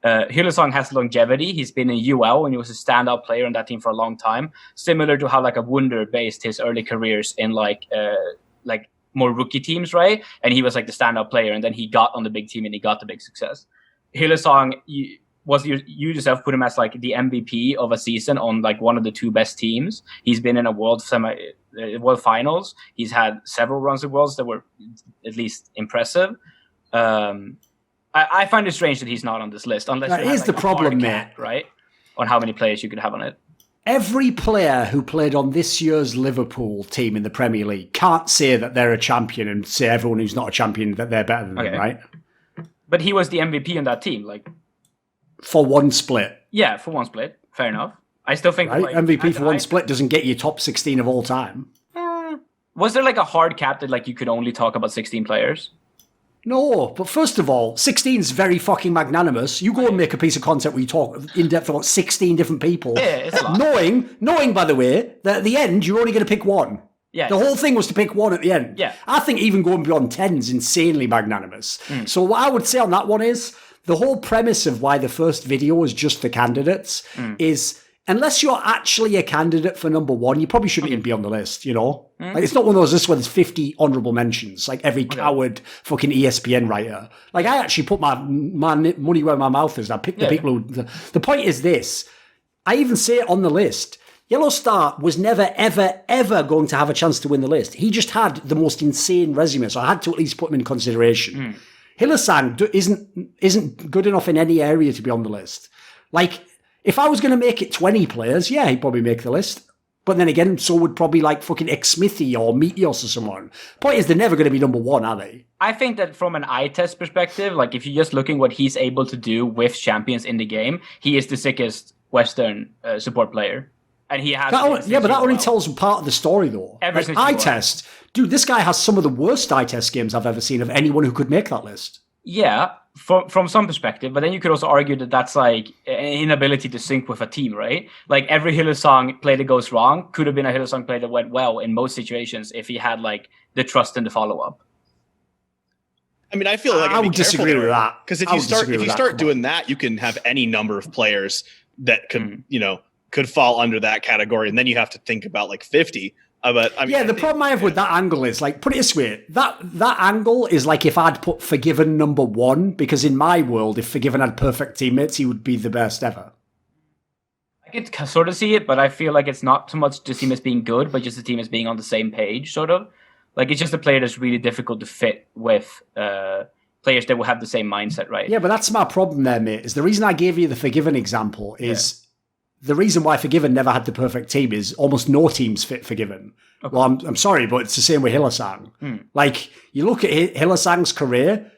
Hillsong has longevity. He's been in UL and he was a standout player on that team for a long time. Similar to how like a Wunder based his early careers in like more rookie teams, right? And he was like the standout player, and then he got on the big team and he got the big success. Hillsong, you yourself put him as like the MVP of a season on like one of the 2 best teams. He's been in a world finals. He's had several runs of worlds that were at least impressive. I find it strange that he's not on this list, unless here's like the problem, mate. Right? On how many players you could have on it. Every player who played on this year's Liverpool team in the Premier League can't say that they're a champion and say everyone who's not a champion that they're better than them, right? But he was the MVP on that team, like for one split. Yeah, for one split. Fair enough. I still think right? MVP for one split doesn't get you top 16 of all time. Was there like a hard cap that like you could only talk about 16 players? No, but first of all, 16 is very fucking magnanimous. You go and make a piece of content where you talk in depth about 16 different people. Yeah, it's a lot. Knowing, by the way, that at the end, you're only going to pick one. Yeah. The whole thing was to pick one at the end. Yeah. I think even going beyond 10 is insanely magnanimous. So what I would say on that one is, the whole premise of why the first video is just the candidates is, unless you're actually a candidate for number 1, you probably shouldn't even be on the list, you know? Like, it's not one of those lists where there's 50 honourable mentions, like every coward fucking ESPN writer. Like, I actually put my money where my mouth is. I picked the people who... The point is this. I even say it on the list. Yellow Star was never, ever, ever going to have a chance to win the list. He just had the most insane resume, so I had to at least put him in consideration. Hillsong isn't good enough in any area to be on the list. Like... If I was going to make it 20 players, yeah, he'd probably make the list. But then again, so would probably like fucking X-Smithy or Meteos or someone. Point is, they're never going to be number 1, are they? I think that from an eye test perspective, like if you're just looking what he's able to do with champions in the game, he is the sickest Western support player. And he has... but that only tells part of the story, though. Like, eye test. Dude, this guy has some of the worst eye test games I've ever seen of anyone who could make that list. Yeah, from some perspective, but then you could also argue that that's like an inability to sync with a team, right? Like every Hillsong play that goes wrong could have been a Hillsong play that went well in most situations if he had like the trust and the follow-up. I mean, I feel like I would disagree with that. Because if you start doing that, you can have any number of players that could, could fall under that category, and then you have to think about like 50. But I mean, the problem I have with that angle is, like, put it this way, that angle is like if I'd put Forgiven number 1, because in my world, if Forgiven had perfect teammates, he would be the best ever. I could sort of see it, but I feel like it's not so much the team as being good, but just the team as being on the same page, sort of. Like, it's just a player that's really difficult to fit with players that will have the same mindset, right? Yeah, but that's my problem there, mate, is the reason I gave you the Forgiven example is... The reason why Forgiven never had the perfect team is almost no teams fit Forgiven. Okay. Well, I'm sorry, but it's the same with Hillsong. Like, you look at Hillsong's career,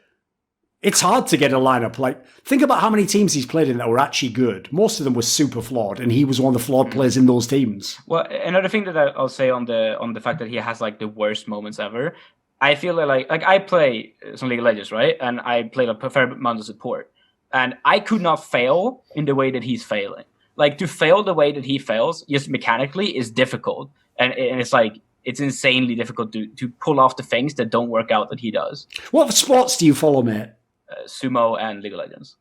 it's hard to get a lineup. Like, think about how many teams he's played in that were actually good. Most of them were super flawed, and he was one of the flawed players in those teams. Well, another thing that I'll say on the fact that he has like the worst moments ever, I feel like I play some League of Legends, right? And I played a fair amount of support, and I could not fail in the way that he's failing. Like, to fail the way that he fails, just mechanically, is difficult. And it's like, it's insanely difficult to pull off the things that don't work out that he does. What sports do you follow, mate? Sumo and League of Legends.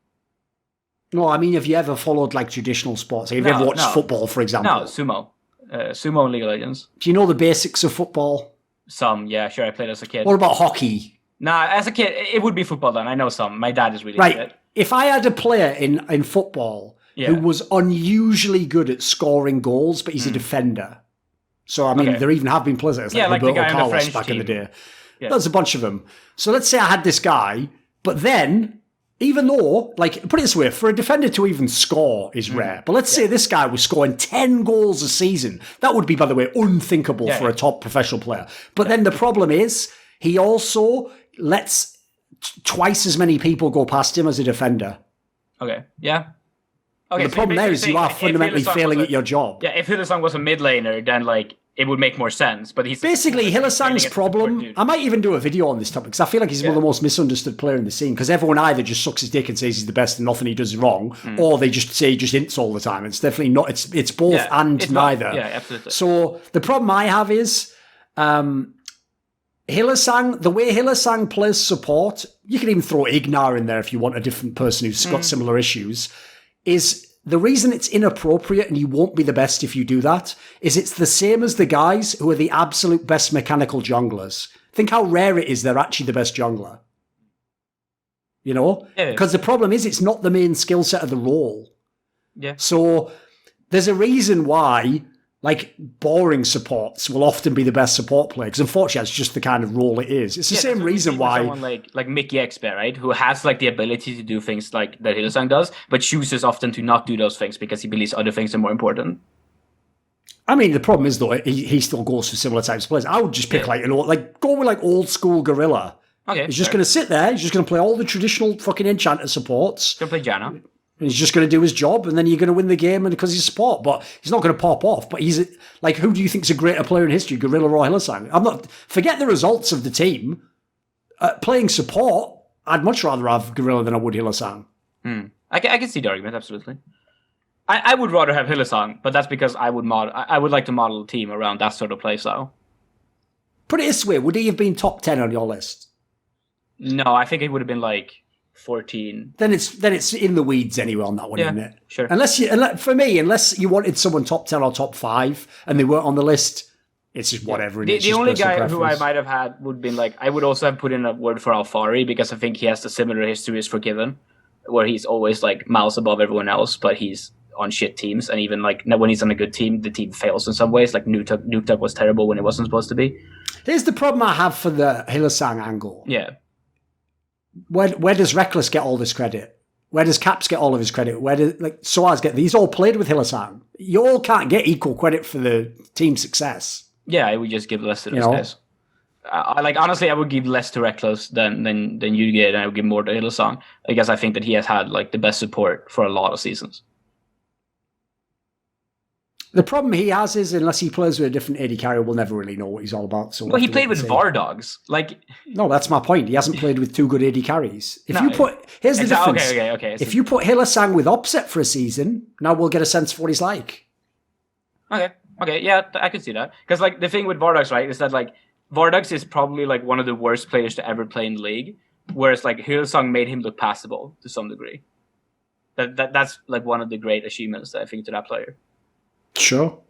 No, I mean, have you ever followed, like, traditional sports? Have you ever watched football, for example? No, Sumo. Sumo and League of Legends. Do you know the basics of football? Some, yeah, sure, I played as a kid. What about hockey? Nah, as a kid, it would be football then. I know some. My dad is really good at it. If I had a player in football... who was unusually good at scoring goals, but he's a defender. So, I mean, there even have been players like Roberto Carlos back in the day. Yeah. There's a bunch of them. So let's say I had this guy, but then, even though, like, put it this way, for a defender to even score is rare. But let's say this guy was scoring 10 goals a season. That would be, by the way, unthinkable for a top professional player. But then the problem is, he also lets twice as many people go past him as a defender. Okay, yeah. Okay, the problem there is you are fundamentally failing at your job. Yeah, if Hillsong was a mid laner, then like it would make more sense. But he's basically Hillsong's problem. I might even do a video on this topic because I feel like he's one of the most misunderstood player in the scene. Because everyone either just sucks his dick and says he's the best and nothing he does is wrong, or they just say just ints all the time. It's definitely not. It's both and it's neither. Yeah, absolutely. So the problem I have is Hylissang, the way Hylissang plays support, you can even throw Ignar in there if you want a different person who's got similar issues, is the reason it's inappropriate and you won't be the best if you do that is it's the same as the guys who are the absolute best mechanical junglers. Think how rare it is they're actually the best jungler. You know? Because the problem is it's not the main skill set of the role. Yeah. So there's a reason why like boring supports will often be the best support player because unfortunately that's just the kind of role it is. It's the same reason why someone like Mickey Expe, right, who has like the ability to do things like that Hylissang does, but chooses often to not do those things because he believes other things are more important. I mean, the problem is though he still goes for similar types of players. I would just pick go with like old school Gorilla. Okay, he's just going to sit there. He's just going to play all the traditional fucking enchanter supports. He's going to play Janna. And he's just going to do his job, and then you're going to win the game because he's support. But he's not going to pop off. But he's like, who do you think is a greater player in history, Gorilla or Hylissang? I'm not. Forget the results of the team. Playing support, I'd much rather have Gorilla than I would Hylissang. I can see the argument, absolutely. I would rather have Hylissang, but that's because I would like to model a team around that sort of play style. Put it this way: would he have been top 10 on your list? No, I think it would have been like 14. Then it's in the weeds anyway on that one, isn't it? Sure. Unless you wanted someone top 10 or top 5 and they weren't on the list, it's just whatever. The only guy who I might have had would be like, I would also have put in a word for Alfari because I think he has the similar history as Forgiven, where he's always like miles above everyone else, but he's on shit teams, and even like when he's on a good team, the team fails in some ways. Like Nuktuk was terrible when it wasn't supposed to be. Here's the problem I have for the Hylissang angle. Yeah. Where does Reckless get all this credit? Where does Caps get all of his credit? Where does Soaz get? These all played with Hylissang. You all can't get equal credit for the team success. Yeah, I would just give less to those guys. Honestly, I would give less to Reckless than you get, and I would give more to Hylissang because I think that he has had like the best support for a lot of seasons. The problem he has is unless he plays with a different AD carrier, we'll never really know what he's all about. So he played with Vardogs. No, that's my point. He hasn't played with 2 good AD carries. Here's the difference. Okay. If you put Hylissang with Opset for a season, now we'll get a sense of what he's like. Okay, yeah, I could see that. Because like the thing with Vardogs, right, is that like Vardogs is probably like one of the worst players to ever play in the league, whereas like Hylissang made him look passable to some degree. That's like one of the great achievements I think to that player. Sure.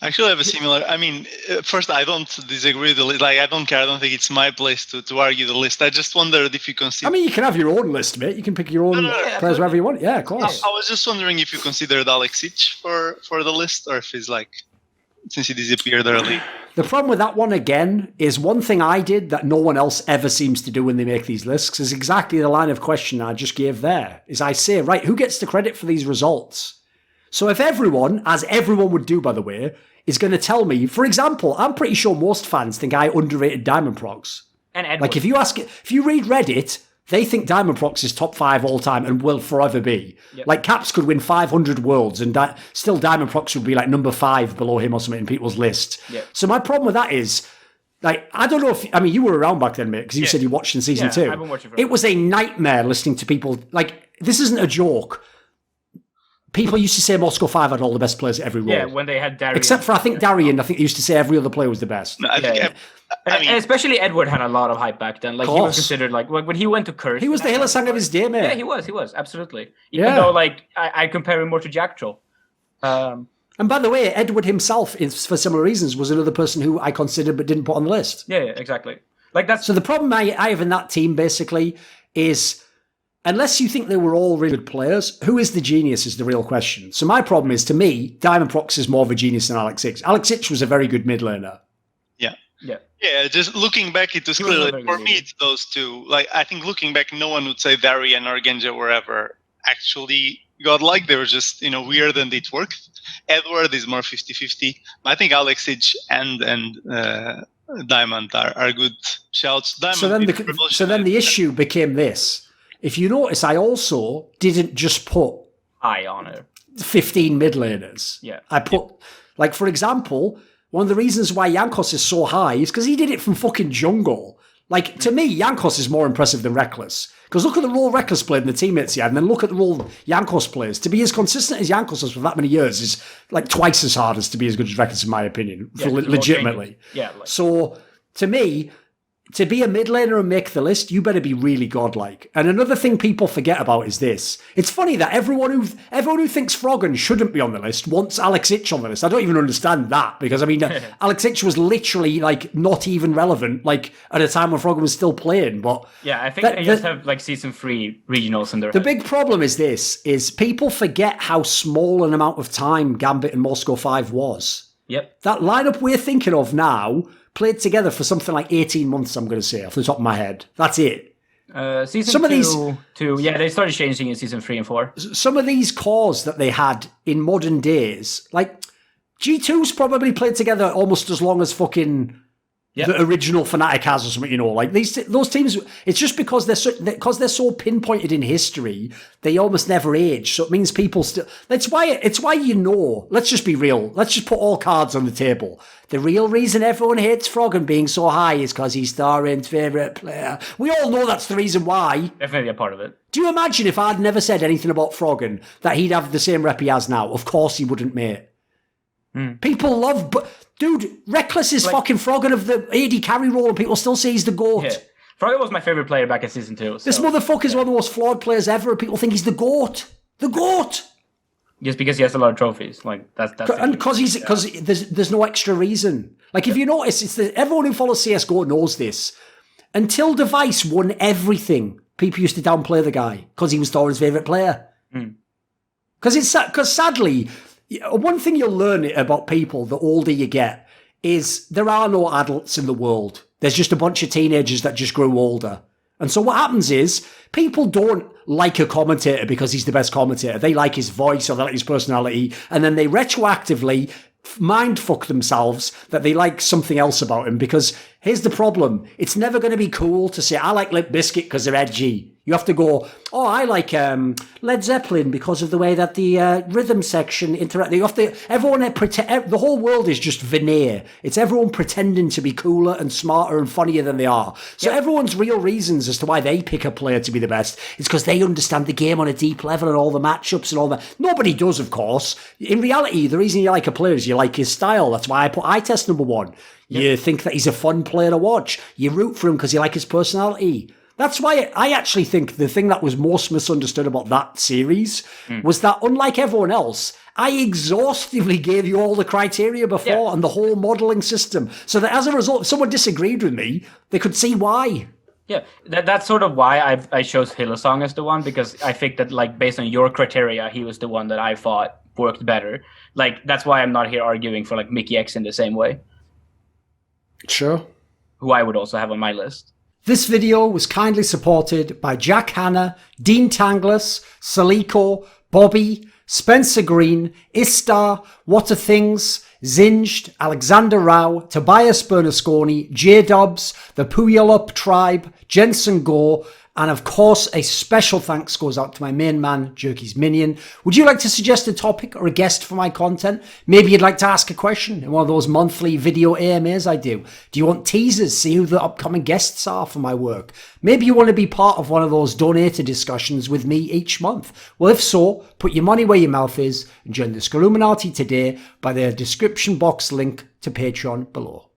Actually, I have a similar. I mean, first, I don't disagree with the list. Like, I don't care. I don't think it's my place to argue the list. I just wondered if you consider. I mean, you can have your own list, mate. You can pick your own players wherever you want. Yeah, of course. I was just wondering if you considered Alexic for the list, or if he's like, since he disappeared early. The problem with that one, again, is one thing I did that no one else ever seems to do when they make these lists is exactly the line of question I just gave there. Is I say, right, who gets the credit for these results? So if everyone, as everyone would do, by the way, is going to tell me, for example, I'm pretty sure most fans think I underrated Diamond Prox. And Edward. Like if you read Reddit, they think Diamond Prox is top 5 all time and will forever be. Yep. Like Caps could win 500 worlds and still Diamond Prox would be like number 5 below him or something in people's list. Yep. So my problem with that is, like, I don't know if, I mean, you were around back then, mate, because you said you watched in season 2. I've been watching it was a nightmare listening to people, like, this isn't a joke. People used to say Moscow 5 had all the best players at every role. Yeah, when they had Darian. Except for, I think, Darian. I think they used to say every other player was the best. No, I mean, and especially Edward had a lot of hype back then. Like, he was considered, like, when he went to Curse. He was the Hylissang of his day, mate. Yeah, he was, absolutely. Even though, like, I compare him more to Jack Troll. And by the way, Edward himself, for similar reasons, was another person who I considered but didn't put on the list. Yeah, exactly. Like that's so the problem I have in that team, basically, is... Unless you think they were all really good players, who is the genius is the real question. So my problem is, to me, Diamond Prox is more of a genius than Alexic. Alexic was a very good mid laner. Yeah, just looking back, it was clearly, for me, it's those two. Like, I think looking back, no one would say Darian or Genja were ever actually godlike. They were just, weird and it worked. Edward is more 50-50. I think Alexic and Diamond are good shouts. Diamond so then the issue became this. If you notice, I also didn't just put high on it. 15 mid laners. Yeah. I put, like, for example, one of the reasons why Jankos is so high is because he did it from fucking jungle. Like, to me, Jankos is more impressive than Reckless. Because look at the role Reckless played in the teammates he had, and then look at the role Jankos plays. To be as consistent as Jankos was for that many years is, like, twice as hard as to be as good as Reckless, in my opinion. Legitimately. Yeah. So... to me, to be a mid laner and make the list, you better be really godlike. And another thing people forget about is this. It's funny that everyone who thinks Froggen shouldn't be on the list wants Alex Ich on the list. I don't even understand that, because I mean, Alex Ich was literally like not even relevant, like at a time when Froggen was still playing. But yeah, I think they just have like season 3 regionals in their The head. big problem is this, is people forget how small an amount of time Gambit and Moscow 5 was. Yep. That lineup we're thinking of now played together for something like 18 months, I'm going to say, off the top of my head. That's it. Season Some of these- two, yeah, they started changing in season 3 and 4. Some of these cores that they had in modern days, like G2's probably played together almost as long as fucking the original Fnatic has or something, you know, like those teams, it's just because they're so pinpointed in history, they almost never age. So it means people still, it's why, you know, let's just be real. Let's just put all cards on the table. The real reason everyone hates Froggen being so high is because he's Starin's favourite player. We all know that's the reason why. Definitely a part of it. Do you imagine if I'd never said anything about Froggen, that he'd have the same rep he has now? Of course he wouldn't, mate. People love... Dude, Reckless is fucking Froggen of the AD carry role, and people still say he's the GOAT. Yeah. Froggen was my favorite player back in season 2. So, This motherfucker's one of the most flawed players ever, and people think he's the GOAT. The GOAT! just because he has a lot of trophies. Like, that's And because there's no extra reason. Like, if you notice, everyone who follows CSGO knows this. Until Device won everything, people used to downplay the guy because he was Thorin's favourite player. Because sadly... One thing you'll learn about people the older you get is there are no adults in the world. There's just a bunch of teenagers that just grew older. And so what happens is people don't like a commentator because he's the best commentator. They like his voice or they like his personality. And then they retroactively mindfuck themselves that they like something else about him, because here's the problem. It's never going to be cool to say, I like Limp Bizkit because they're edgy. You have to go, oh, I like Led Zeppelin because of the way that the rhythm section interact. You have to, the whole world is just veneer. It's everyone pretending to be cooler and smarter and funnier than they are. So everyone's real reasons as to why they pick a player to be the best is because they understand the game on a deep level and all the matchups and all that. Nobody does, of course. In reality, the reason you like a player is you like his style. That's why I put eye test number 1. You think that he's a fun player to watch. You root for him because you like his personality. That's why I actually think the thing that was most misunderstood about that series was that, unlike everyone else, I exhaustively gave you all the criteria before and the whole modelling system, so that as a result, if someone disagreed with me, they could see why. Yeah, that's sort of why I chose Hillsong as the one, because I think that, like, based on your criteria, he was the one that I thought worked better. Like, that's why I'm not here arguing for, like, Mickey X in the same way. Sure. Who I would also have on my list. This video was kindly supported by Jack Hanna, Dean Tanglis, Soliko, Bobby, Spencer Green, Istar, Whattathings, Zinged, Alexander Rao, Tobias Bernasconi, JDubs, the Puyallup Tribe, Jensen Goh, and of course, a special thanks goes out to my main man, Jerky's Minion. Would you like to suggest a topic or a guest for my content? Maybe you'd like to ask a question in one of those monthly video AMAs I do. Do you want teasers? See who the upcoming guests are for my work? Maybe you want to be part of one of those donator discussions with me each month. Well, if so, put your money where your mouth is and join the Scrilluminati today by the description box link to Patreon below.